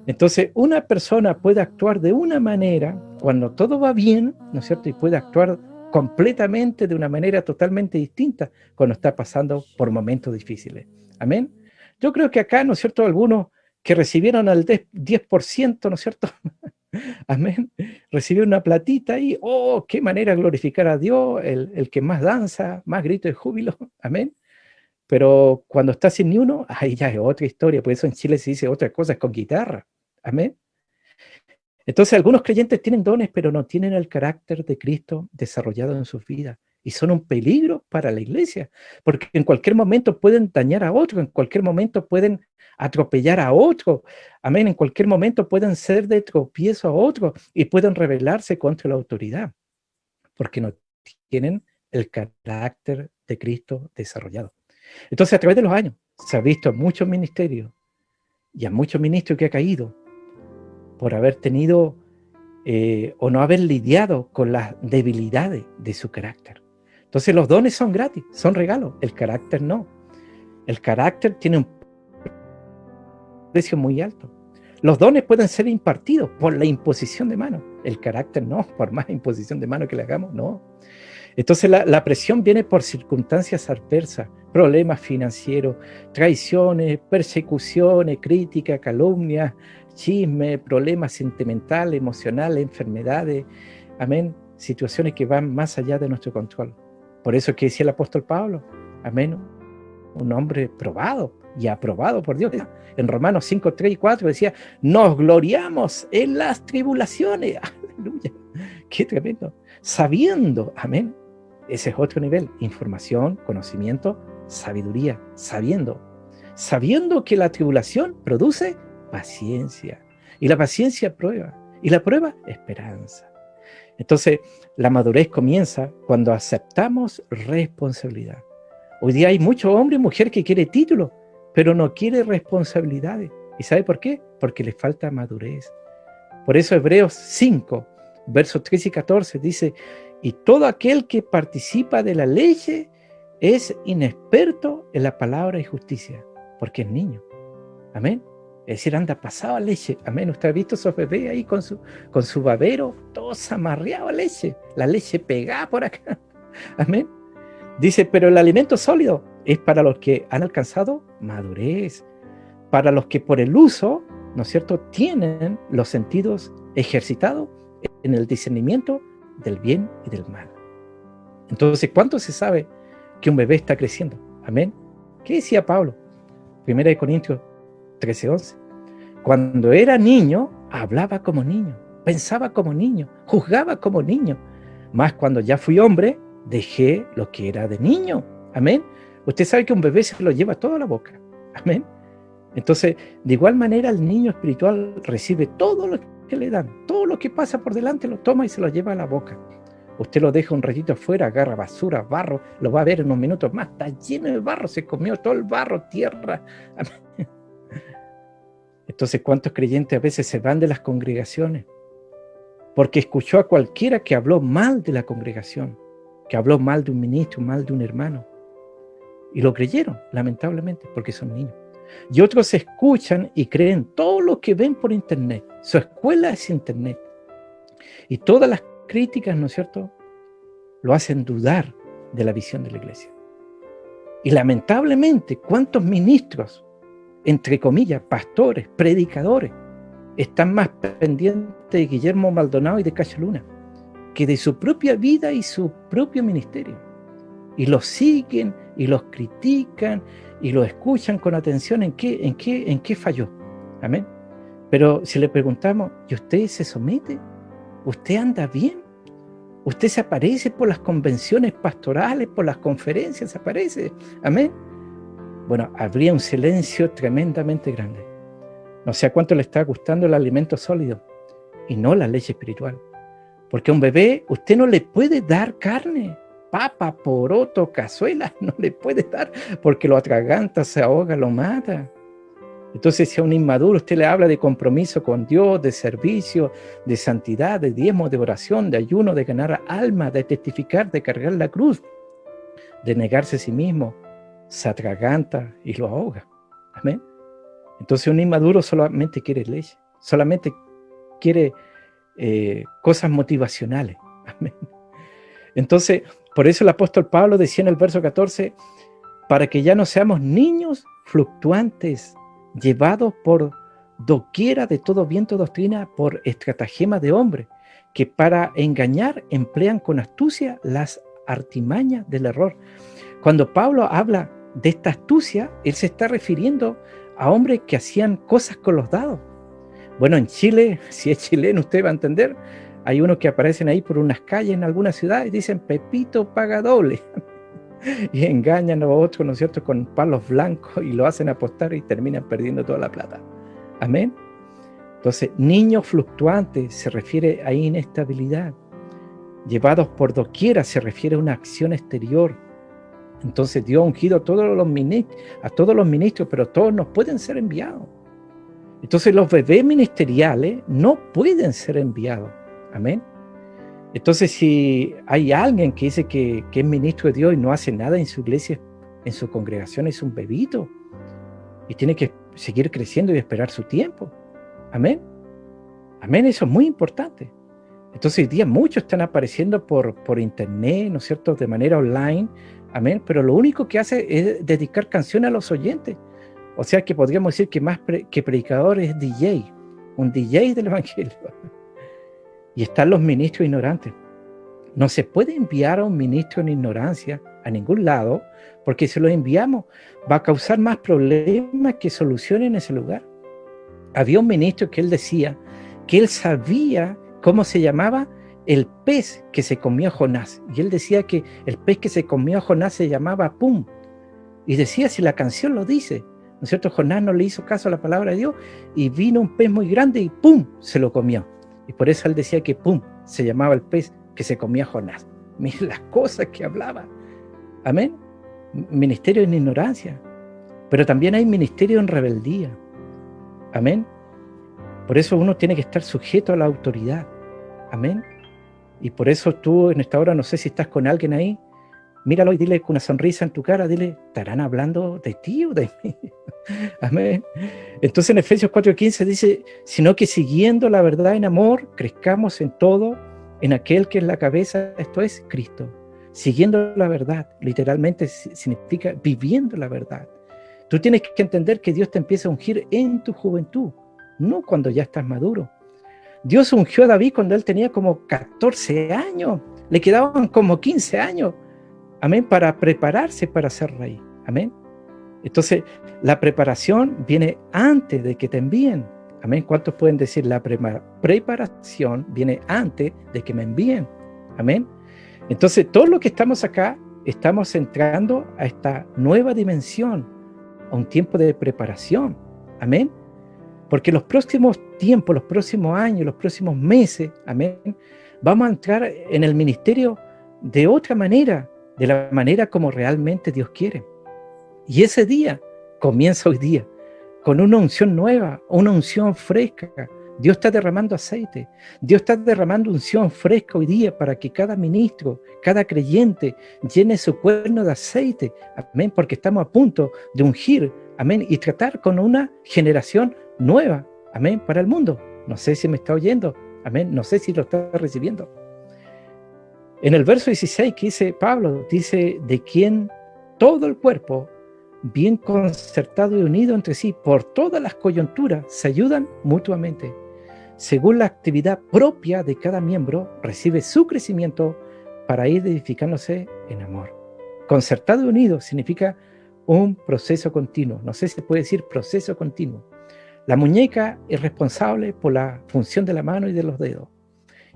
Entonces, una persona puede actuar de una manera cuando todo va bien, ¿no es cierto? Y puede actuar completamente de una manera totalmente distinta cuando está pasando por momentos difíciles. Amén. Yo creo que acá, ¿no es cierto?, algunos que recibieron al 10%, ¿no es cierto? Amén. Recibieron una platita y, oh, qué manera de glorificar a Dios, el que más danza, más grito de júbilo. Amén. Pero cuando está sin ni uno, ahí ya es otra historia. Por eso en Chile se dice otras cosas con guitarra. Amén. Entonces algunos creyentes tienen dones, pero no tienen el carácter de Cristo desarrollado en sus vidas. y son un peligro para la iglesia, porque en cualquier momento pueden dañar a otro, en cualquier momento pueden atropellar a otro, amén, en cualquier momento pueden ser de tropiezo a otro y pueden rebelarse contra la autoridad, porque no tienen el carácter de Cristo desarrollado. Entonces, a través de los años, se ha visto a muchos ministerios y a muchos ministros que ha caído por haber tenido o no haber lidiado con las debilidades de su carácter. Entonces los dones son gratis, son regalos, el carácter no. El carácter tiene un precio muy alto. Los dones pueden ser impartidos por la imposición de mano, el carácter no, por más imposición de mano que le hagamos, no. Entonces la presión viene por circunstancias adversas, problemas financieros, traiciones, persecuciones, críticas, calumnias, chisme, problemas sentimentales, emocionales, enfermedades, amén, situaciones que van más allá de nuestro control. Por eso que decía el apóstol Pablo, amén, un hombre probado y aprobado por Dios. En Romanos 5, 3 y 4 decía, nos gloriamos en las tribulaciones, aleluya, qué tremendo, sabiendo, amén, ese es otro nivel, información, conocimiento, sabiduría, sabiendo que la tribulación produce paciencia, y la paciencia prueba, y la prueba esperanza. Entonces, la madurez comienza cuando aceptamos responsabilidad. Hoy día hay muchos hombres y mujeres que quieren títulos, pero no quiere responsabilidades. ¿Y sabe por qué? Porque les falta madurez. Por eso Hebreos 5, versos 13 y 14 dice, y todo aquel que participa de la ley es inexperto en la palabra y justicia, porque es niño. Amén. Es decir, anda pasado a leche. Amén. Usted ha visto esos bebés ahí con su babero, todos amarreados a leche. La leche pegada por acá. Amén. Dice, pero el alimento sólido es para los que han alcanzado madurez, para los que por el uso, ¿no es cierto?, tienen los sentidos ejercitados en el discernimiento del bien y del mal. Entonces, ¿cuánto se sabe que un bebé está creciendo? Amén. ¿Qué decía Pablo? 1 Corintios 13:11. Cuando era niño, hablaba como niño, pensaba como niño, juzgaba como niño. Mas cuando ya fui hombre, dejé lo que era de niño. Amén. Usted sabe que un bebé se lo lleva todo a la boca. Amén. Entonces, de igual manera, el niño espiritual recibe todo lo que le dan, todo lo que pasa por delante lo toma y se lo lleva a la boca. Usted lo deja un ratito afuera, agarra basura, barro, lo va a ver en unos minutos más, está lleno de barro, se comió todo el barro, tierra. Amén. Entonces, ¿cuántos creyentes a veces se van de las congregaciones? Porque escuchó a cualquiera que habló mal de la congregación, que habló mal de un ministro, mal de un hermano. Y lo creyeron, lamentablemente, porque son niños. Y otros escuchan y creen todo lo que ven por internet. Su escuela es internet. Y todas las críticas, ¿no es cierto?, lo hacen dudar de la visión de la iglesia. Y lamentablemente, ¿cuántos ministros, entre comillas, pastores, predicadores, están más pendientes de Guillermo Maldonado y de Cacho Luna que de su propia vida y su propio ministerio? Y los siguen y los critican y los escuchan con atención en qué falló. Amén. Pero si le preguntamos, ¿y usted se somete? ¿Usted anda bien? ¿Usted se aparece por las convenciones pastorales, por las conferencias, se aparece? Amén. Bueno, habría un silencio tremendamente grande. No sé a cuánto le está gustando el alimento sólido y no la leche espiritual. Porque a un bebé usted no le puede dar carne, papa, poroto, cazuela, no le puede dar porque lo atraganta, se ahoga, lo mata. Entonces, si a un inmaduro usted le habla de compromiso con Dios, de servicio, de santidad, de diezmo, de oración, de ayuno, de ganar alma, de testificar, de cargar la cruz, de negarse a sí mismo, se atraganta y lo ahoga. Amén. Entonces, un inmaduro solamente quiere leche, solamente quiere cosas motivacionales. Amén. Entonces, por eso el apóstol Pablo decía en el verso 14, para que ya no seamos niños fluctuantes, llevados por doquiera de todo viento de doctrina, por estratagema de hombre, que para engañar emplean con astucia las artimañas del error. Cuando Pablo habla de esta astucia, él se está refiriendo a hombres que hacían cosas con los dados. Bueno, en Chile, si es chileno, usted va a entender, Hay unos que aparecen ahí por unas calles en algunas ciudades y dicen, Pepito paga doble. Y engañan a otros, ¿no es cierto?, con palos blancos y lo hacen apostar y terminan perdiendo toda la plata. Amén. Entonces, niños fluctuantes se refiere a inestabilidad. Llevados por doquiera se refiere a una acción exterior. Entonces Dios ha ungido a todos los ministros, pero todos no pueden ser enviados. Entonces los bebés ministeriales no pueden ser enviados. Amén. Entonces si hay alguien que dice que es ministro de Dios y no hace nada en su iglesia, en su congregación, es un bebito. Y tiene que seguir creciendo y esperar su tiempo. Amén. Amén, eso es muy importante. Entonces hoy día muchos están apareciendo por internet, ¿no es cierto?, de manera online. Amén, pero lo único que hace es dedicar canciones a los oyentes. O sea que podríamos decir que más que predicador es DJ, un DJ del evangelio. Y están los ministros ignorantes. No se puede enviar a un ministro en ignorancia a ningún lado, porque si lo enviamos va a causar más problemas que soluciones en ese lugar. Había un ministro que él decía que él sabía cómo se llamaba el pez que se comió a Jonás. Y él decía que el pez que se comió a Jonás se llamaba Pum. Y decía, si la canción lo dice, ¿no es cierto? Jonás no le hizo caso a la palabra de Dios y vino un pez muy grande y ¡pum!, se lo comió. Y por eso él decía que ¡pum!, se llamaba el pez que se comía a Jonás. Miren las cosas que hablaba. Amén. Ministerio en ignorancia. Pero también hay ministerio en rebeldía. Amén. Por eso uno tiene que estar sujeto a la autoridad. Amén. Y por eso tú en esta hora, no sé si estás con alguien ahí, míralo y dile con una sonrisa en tu cara, dile, ¿estarán hablando de ti o de mí? Amén. Entonces en Efesios 4:15 dice, sino que siguiendo la verdad en amor, crezcamos en todo, en aquel que es la cabeza, esto es Cristo. Siguiendo la verdad, literalmente significa viviendo la verdad. Tú tienes que entender que Dios te empieza a ungir en tu juventud, no cuando ya estás maduro. Dios ungió a David cuando él tenía como 14 años, le quedaban como 15 años, amén, para prepararse para ser rey, amén. Entonces, la preparación viene antes de que te envíen, amén. ¿Cuántos pueden decir la preparación viene antes de que me envíen? Amén. Entonces, todos los que estamos acá, estamos entrando a esta nueva dimensión, a un tiempo de preparación, amén. Porque los próximos tiempos, los próximos años, los próximos meses, amén, vamos a entrar en el ministerio de otra manera, de la manera como realmente Dios quiere. Y ese día comienza hoy día, con una unción nueva, una unción fresca. Dios está derramando aceite, Dios está derramando unción fresca hoy día para que cada ministro, cada creyente llene su cuerno de aceite, amén, porque estamos a punto de ungir, amén, y tratar con una generación nueva, amén, para el mundo. No sé si me está oyendo, amén, no sé si lo está recibiendo. En el verso 16 que dice Pablo, dice, de quien todo el cuerpo, bien concertado y unido entre sí, por todas las coyunturas, se ayudan mutuamente. Según la actividad propia de cada miembro, recibe su crecimiento para ir edificándose en amor. Concertado y unido significa un proceso continuo. No sé si se puede decir proceso continuo. La muñeca es responsable por la función de la mano y de los dedos.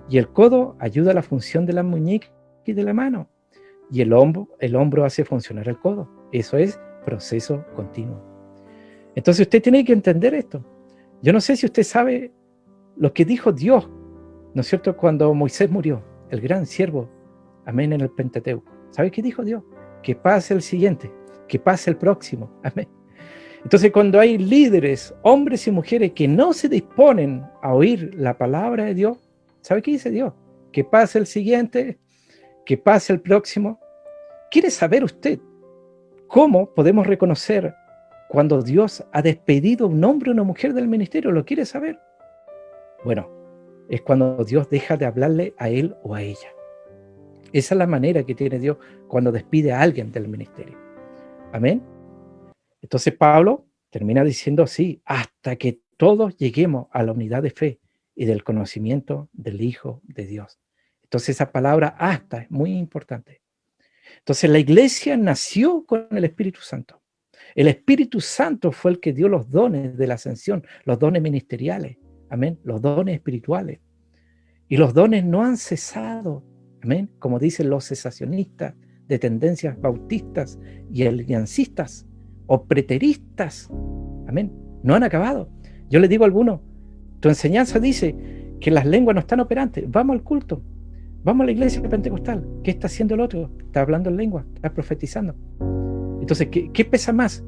Y el codo ayuda a la función de la muñeca y de la mano. Y el hombro hace funcionar el codo. Eso es proceso continuo. Entonces usted tiene que entender esto. Yo no sé si usted sabe lo que dijo Dios, ¿no es cierto?, cuando Moisés murió, el gran siervo, amén, en el Pentateuco. ¿Sabe qué dijo Dios? Que pase el siguiente, que pase el próximo, amén. Entonces cuando hay líderes, hombres y mujeres que no se disponen a oír la palabra de Dios, ¿sabe qué dice Dios? Que pase el siguiente, que pase el próximo. ¿Quiere saber usted cómo podemos reconocer cuando Dios ha despedido a un hombre o una mujer del ministerio? ¿Lo quiere saber? Bueno, es cuando Dios deja de hablarle a él o a ella. Esa es la manera que tiene Dios cuando despide a alguien del ministerio. Amén. Entonces Pablo termina diciendo así, hasta que todos lleguemos a la unidad de fe y del conocimiento del Hijo de Dios. Entonces esa palabra hasta es muy importante. Entonces la iglesia nació con el Espíritu Santo. El Espíritu Santo fue el que dio los dones de la ascensión, los dones ministeriales, amén, los dones espirituales. Y los dones no han cesado, amén, como dicen los cesacionistas de tendencias bautistas y aliancistas o preteristas, amén, no han acabado. Yo les digo a algunos, tu enseñanza dice que las lenguas no están operantes, vamos al culto, vamos a la iglesia pentecostal. ¿Qué está haciendo el otro? Está hablando en lengua, está profetizando. Entonces, ¿qué pesa más?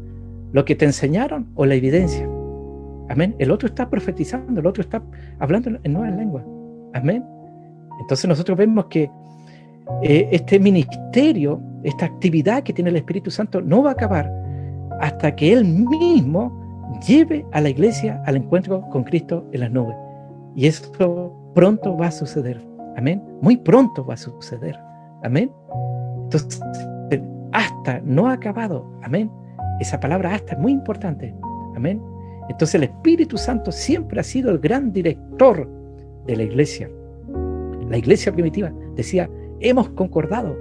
¿Lo que te enseñaron o la evidencia? Amén. El otro está profetizando, el otro está hablando en nuevas lenguas. Amén. Entonces nosotros vemos que este ministerio, esta actividad que tiene el Espíritu Santo no va a acabar hasta que Él mismo lleve a la iglesia al encuentro con Cristo en las nubes. Y eso pronto va a suceder. Amén. Muy pronto va a suceder. Amén. Entonces, hasta no ha acabado. Amén. Esa palabra hasta es muy importante. Amén. Entonces el Espíritu Santo siempre ha sido el gran director de la iglesia. La iglesia primitiva decía, hemos concordado,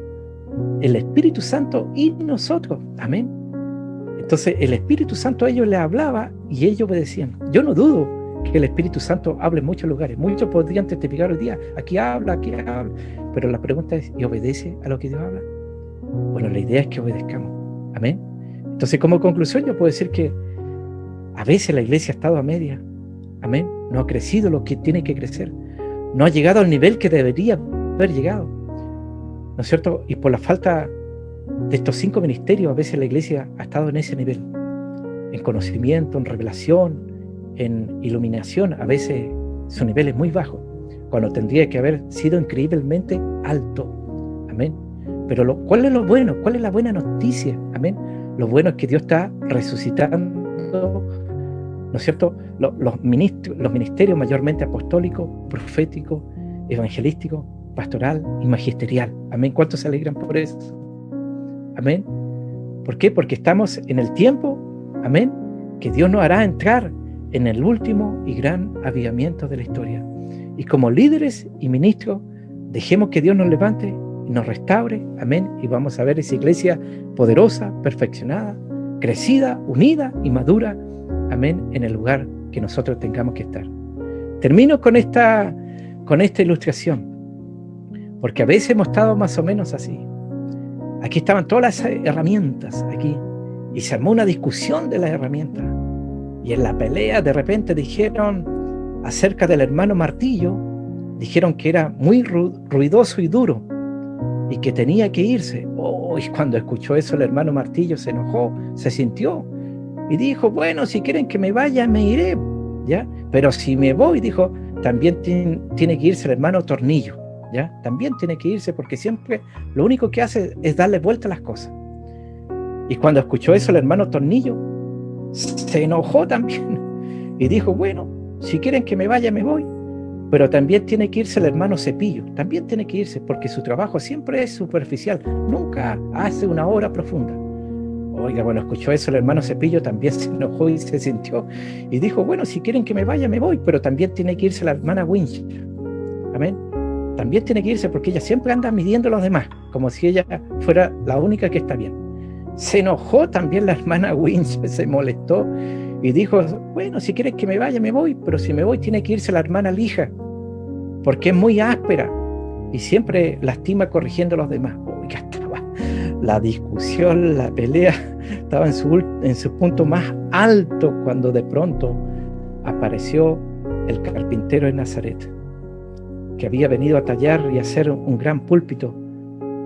el Espíritu Santo y nosotros. Amén. Entonces el Espíritu Santo a ellos les hablaba y ellos obedecían. Yo no dudo que el Espíritu Santo hable en muchos lugares. Muchos podrían testificar hoy día, aquí habla. Pero la pregunta es, ¿y obedece a lo que Dios habla? Bueno, la idea es que obedezcamos. Amén. Entonces, como conclusión, yo puedo decir que a veces la iglesia ha estado a media. Amén. No ha crecido lo que tiene que crecer. No ha llegado al nivel que debería haber llegado. ¿No es cierto? Y por la falta de estos 5 ministerios, a veces la iglesia ha estado en ese nivel. En conocimiento, en revelación, en iluminación. A veces su nivel es muy bajo, cuando tendría que haber sido increíblemente alto. Amén. Pero ¿cuál es lo bueno? ¿Cuál es la buena noticia? Amén. Lo bueno es que Dios está resucitando, ¿no es cierto?, los ministerios mayormente apostólicos, proféticos, evangelísticos, pastoral y magisterial. Amén. ¿Cuántos se alegran por eso? Amén. ¿Por qué? Porque estamos en el tiempo, amén, que Dios nos hará entrar en el último y gran avivamiento de la historia. Y como líderes y ministros, dejemos que Dios nos levante y nos restaure, amén, y vamos a ver esa iglesia poderosa, perfeccionada, crecida, unida y madura, amén, en el lugar que nosotros tengamos que estar. Termino con esta ilustración, porque a veces hemos estado más o menos así. Aquí estaban todas las herramientas, aquí, y se armó una discusión de las herramientas, y en la pelea de repente dijeron acerca del hermano martillo, dijeron que era muy ruidoso y duro, y que tenía que irse. Y cuando escuchó eso el hermano martillo se enojó, se sintió y dijo, bueno, si quieren que me vaya, me iré, ¿ya? Pero si me voy, dijo, también tiene que irse el hermano tornillo, ¿ya? También tiene que irse, porque siempre lo único que hace es darle vuelta a las cosas. Y cuando escuchó eso el hermano tornillo se enojó también y dijo, bueno, si quieren que me vaya, me voy. Pero también tiene que irse el hermano Cepillo, también tiene que irse, porque su trabajo siempre es superficial, nunca hace una obra profunda. Oiga, bueno, escuchó eso el hermano Cepillo, también se enojó y se sintió, y dijo, bueno, si quieren que me vaya, me voy, pero también tiene que irse la hermana Winch. Amén. También tiene que irse, porque ella siempre anda midiendo a los demás, como si ella fuera la única que está bien. Se enojó también la hermana Winch, se molestó, y dijo, bueno, si quieres que me vaya, me voy, pero si me voy tiene que irse la hermana Lija, porque es muy áspera y siempre lastima corrigiendo a los demás. Oiga, estaba la discusión, la pelea, estaba en su punto más alto cuando de pronto apareció el carpintero de Nazaret, que había venido a tallar y hacer un gran púlpito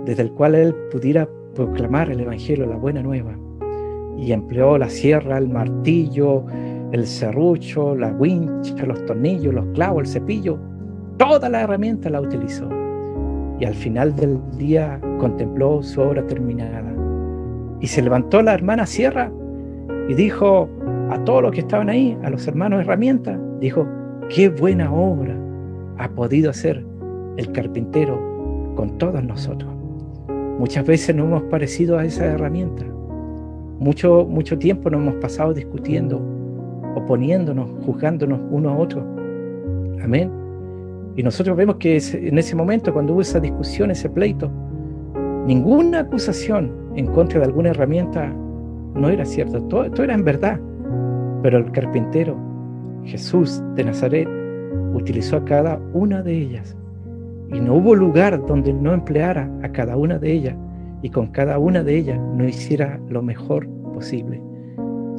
desde el cual él pudiera proclamar el evangelio, la buena nueva. Y empleó la sierra, el martillo, el serrucho, la wincha, los tornillos, los clavos, el cepillo, toda la herramienta la utilizó. Y al final del día contempló su obra terminada. Y se levantó la hermana Sierra y dijo a todos los que estaban ahí, a los hermanos herramientas, dijo, qué buena obra ha podido hacer el carpintero con todos nosotros. Muchas veces nos hemos parecido a esa herramienta. Mucho tiempo nos hemos pasado discutiendo, oponiéndonos, juzgándonos unos a otros. Amén. Y nosotros vemos que en ese momento, cuando hubo esa discusión, ese pleito, ninguna acusación en contra de alguna herramienta no era cierta. Todo era en verdad. Pero el carpintero, Jesús de Nazaret, utilizó a cada una de ellas y no hubo lugar donde no empleara a cada una de ellas y con cada una de ellas no hiciera lo mejor posible.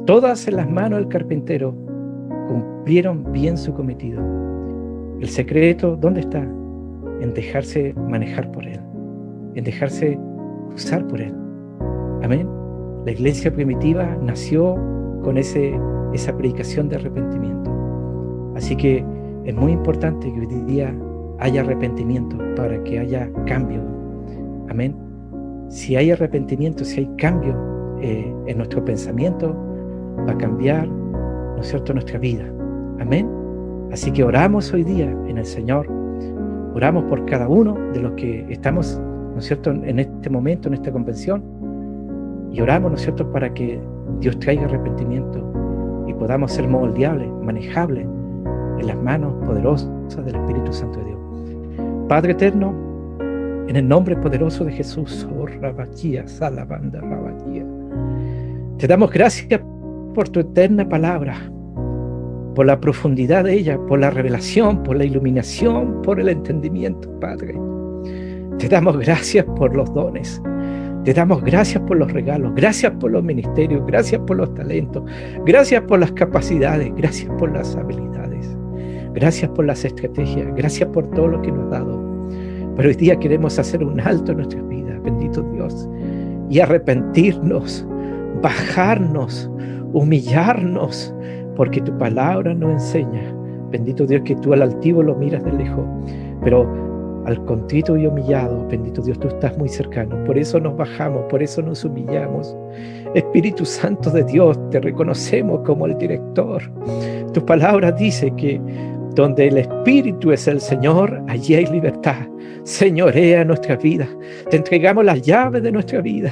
Todas en las manos del carpintero cumplieron bien su cometido. El secreto, ¿dónde está? En dejarse manejar por Él, en dejarse usar por Él. Amén. La iglesia primitiva nació con esa predicación de arrepentimiento. Así que es muy importante que hoy día haya arrepentimiento para que haya cambio. Amén. Si hay arrepentimiento, si hay cambio en nuestro pensamiento, va a cambiar, ¿no es cierto?, nuestra vida. Amén. Así que oramos hoy día en el Señor. Oramos por cada uno de los que estamos, ¿no es cierto?, en este momento, en esta convención. Y oramos, ¿no es cierto?, para que Dios traiga arrepentimiento y podamos ser moldeables, manejables en las manos poderosas del Espíritu Santo de Dios. Padre eterno, en el nombre poderoso de Jesús, oh Rabachía, Salabanda, Rabachía, te damos gracias por tu eterna palabra, por la profundidad de ella, por la revelación, por la iluminación, por el entendimiento, Padre. Te damos gracias por los dones, te damos gracias por los regalos, gracias por los ministerios, gracias por los talentos, gracias por las capacidades, gracias por las habilidades, gracias por las estrategias, gracias por todo lo que nos has dado. Pero hoy día queremos hacer un alto en nuestras vidas, bendito Dios, y arrepentirnos, bajarnos, humillarnos, porque tu palabra nos enseña, bendito Dios, que tú al altivo lo miras de lejos, pero al contrito y humillado, bendito Dios, tú estás muy cercano. Por eso nos bajamos, por eso nos humillamos. Espíritu Santo de Dios, te reconocemos como el director. Tu palabra dice que donde el Espíritu es el Señor, allí hay libertad. Señorea nuestra vida. Te entregamos las llaves de nuestra vida.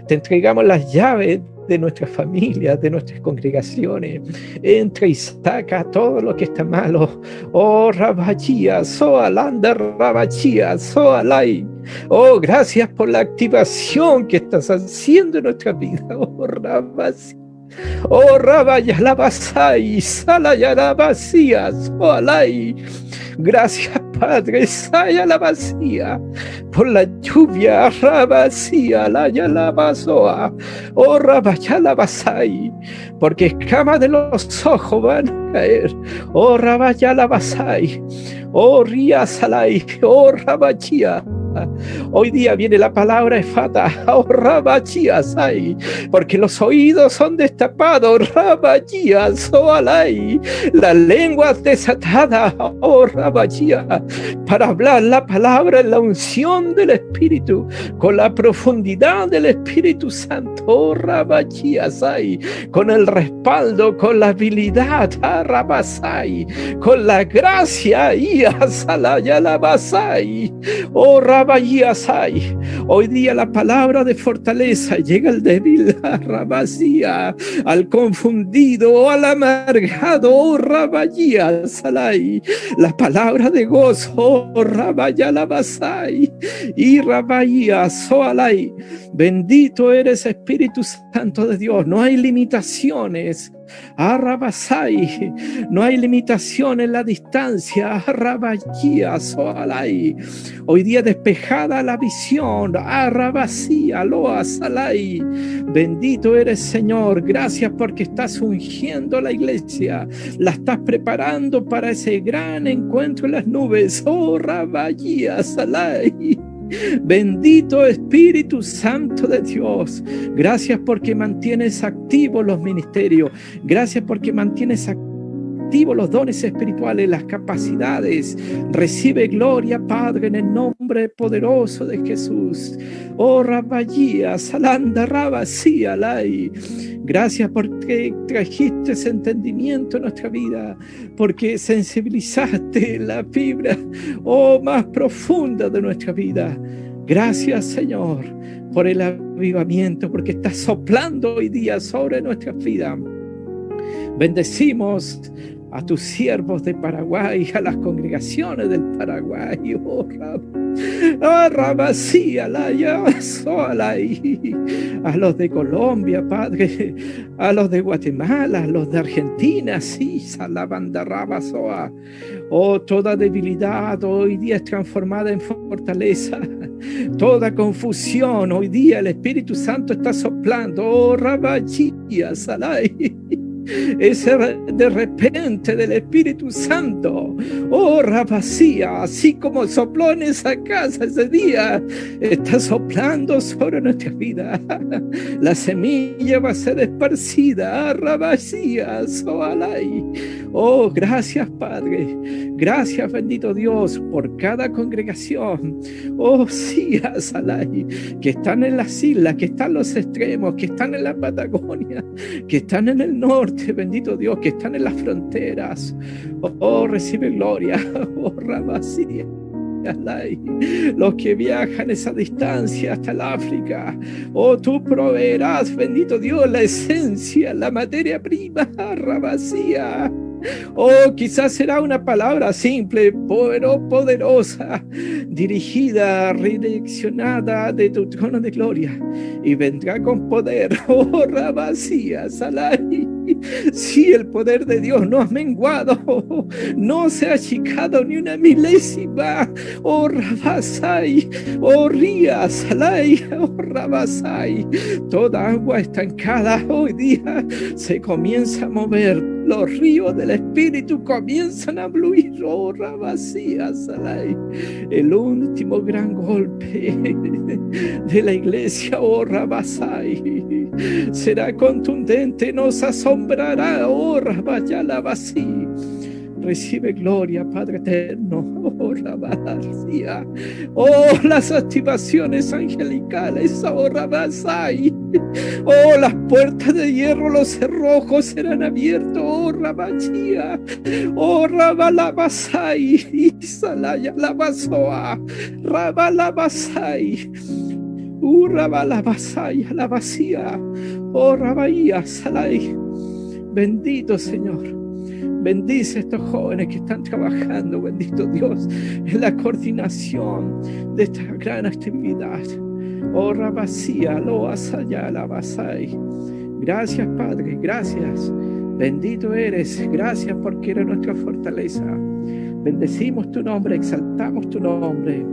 Te entregamos las llaves de nuestras familias, de nuestras congregaciones. Entra y saca todo lo que está malo. Oh, Rabachía, Soalanda, Rabachía, Soalai. Oh, gracias por la activación que estás haciendo en nuestra vida. Oh, Rabachía. Oh, Rabayalabasai, Salayalabasía, Soalai. Gracias, Padre, Sayalabasía, por la lluvia, Rabasía, Layalabasoa, oh, Rabayalabasai, porque escamas de los ojos van a caer, oh, Rabayalabasai, oh, Riasalai, oh, Rabachía. Hoy día viene la palabra efata, oh, Rabachía, Sai, porque los oídos son destapados, Rabachía, Soalai, la lengua desatada, oh, Rabachía, para hablar la palabra en la unción del Espíritu, con la profundidad del Espíritu Santo, oh, Rabachía, Sai, con el respaldo, con la habilidad, Rabasai, con la gracia, Salaya, oh, Rabayasai. Hoy día la palabra de fortaleza llega al débil, a Rabasía, al confundido, al amargado, oh, Rabayasai. La palabra de gozo, oh, Rabayalabasai, y Rabayasoalai. Bendito eres, Espíritu Santo de Dios. No hay limitaciones. Arrabasai, no hay limitación en la distancia. Arrabayía, Soalai. Hoy día despejada la visión. Arrabasía, Loa, Salai. Bendito eres, Señor. Gracias porque estás ungiendo la iglesia. La estás preparando para ese gran encuentro en las nubes. Oh, Rabayía, Salai. Bendito Espíritu Santo de Dios, gracias porque mantienes activos los ministerios, gracias porque mantienes activos los dones espirituales, las capacidades. Recibe gloria, Padre, en el nombre poderoso de Jesús. Oh, Rabayía, Salanda, Rabasía, Lai. Gracias porque trajiste ese entendimiento en nuestra vida, porque sensibilizaste la fibra, oh, más profunda de nuestra vida. Gracias, Señor, por el avivamiento, porque estás soplando hoy día sobre nuestra vida. Bendecimos a tus siervos de Paraguay, a las congregaciones del Paraguay, oh Rabasía, a los de Colombia, Padre, a los de Guatemala, a los de Argentina, sí, Salabanda Rabasoa. Oh, toda debilidad hoy día es transformada en fortaleza. Toda confusión, hoy día el Espíritu Santo está soplando. Oh, Rabachía, Salai. Ese de repente del Espíritu Santo, oh Rabasía, así como sopló en esa casa ese día, está soplando sobre nuestra vida. La semilla va a ser esparcida, Rabasía, Soalai. Oh, gracias Padre, gracias bendito Dios por cada congregación, oh sí, Salai, que están en las islas, que están en los extremos, que están en la Patagonia, que están en el norte, bendito Dios, que están en las fronteras. Oh, recibe gloria, oh, Rabasía. Los que viajan esa distancia hasta el África, oh, tú proveerás, bendito Dios, la esencia, la materia prima, Rabasía. Oh, quizás será una palabra simple, pero poderosa, dirigida, redireccionada de tu trono de gloria, y vendrá con poder. Oh, Rabasía, Salai. Si el poder de Dios no ha menguado, no se ha achicado ni una milésima. Oh, Rabasai, oh, Ría, Salai, oh, Rabasai. Toda agua estancada hoy día se comienza a mover. Los ríos del Espíritu comienzan a fluir, oh, Rabasía, Salai. El último gran golpe de la iglesia, oh, Rabasai, será contundente, nos asombrará, oh, Rabayalabasí. Recibe gloria, Padre eterno, oh, Rabasía. Oh, las activaciones angelicales, oh, Rabasai. Oh, las puertas de hierro, los cerrojos serán abiertos, oh, Rabachía. Oh, Rabalabasai, Isalaya Labasoa, Rabalabasai. Rabalabasai, Alabasía. Oh, Rabaía, Salai. Bendito Señor. Bendice a estos jóvenes que están trabajando, bendito Dios, en la coordinación de esta gran actividad. Oh, Rabasía, Loasaya, Labasai. Gracias, Padre, gracias. Bendito eres, gracias porque eres nuestra fortaleza. Bendecimos tu nombre, exaltamos tu nombre.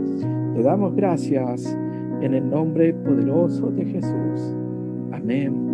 Te damos gracias en el nombre poderoso de Jesús. Amén.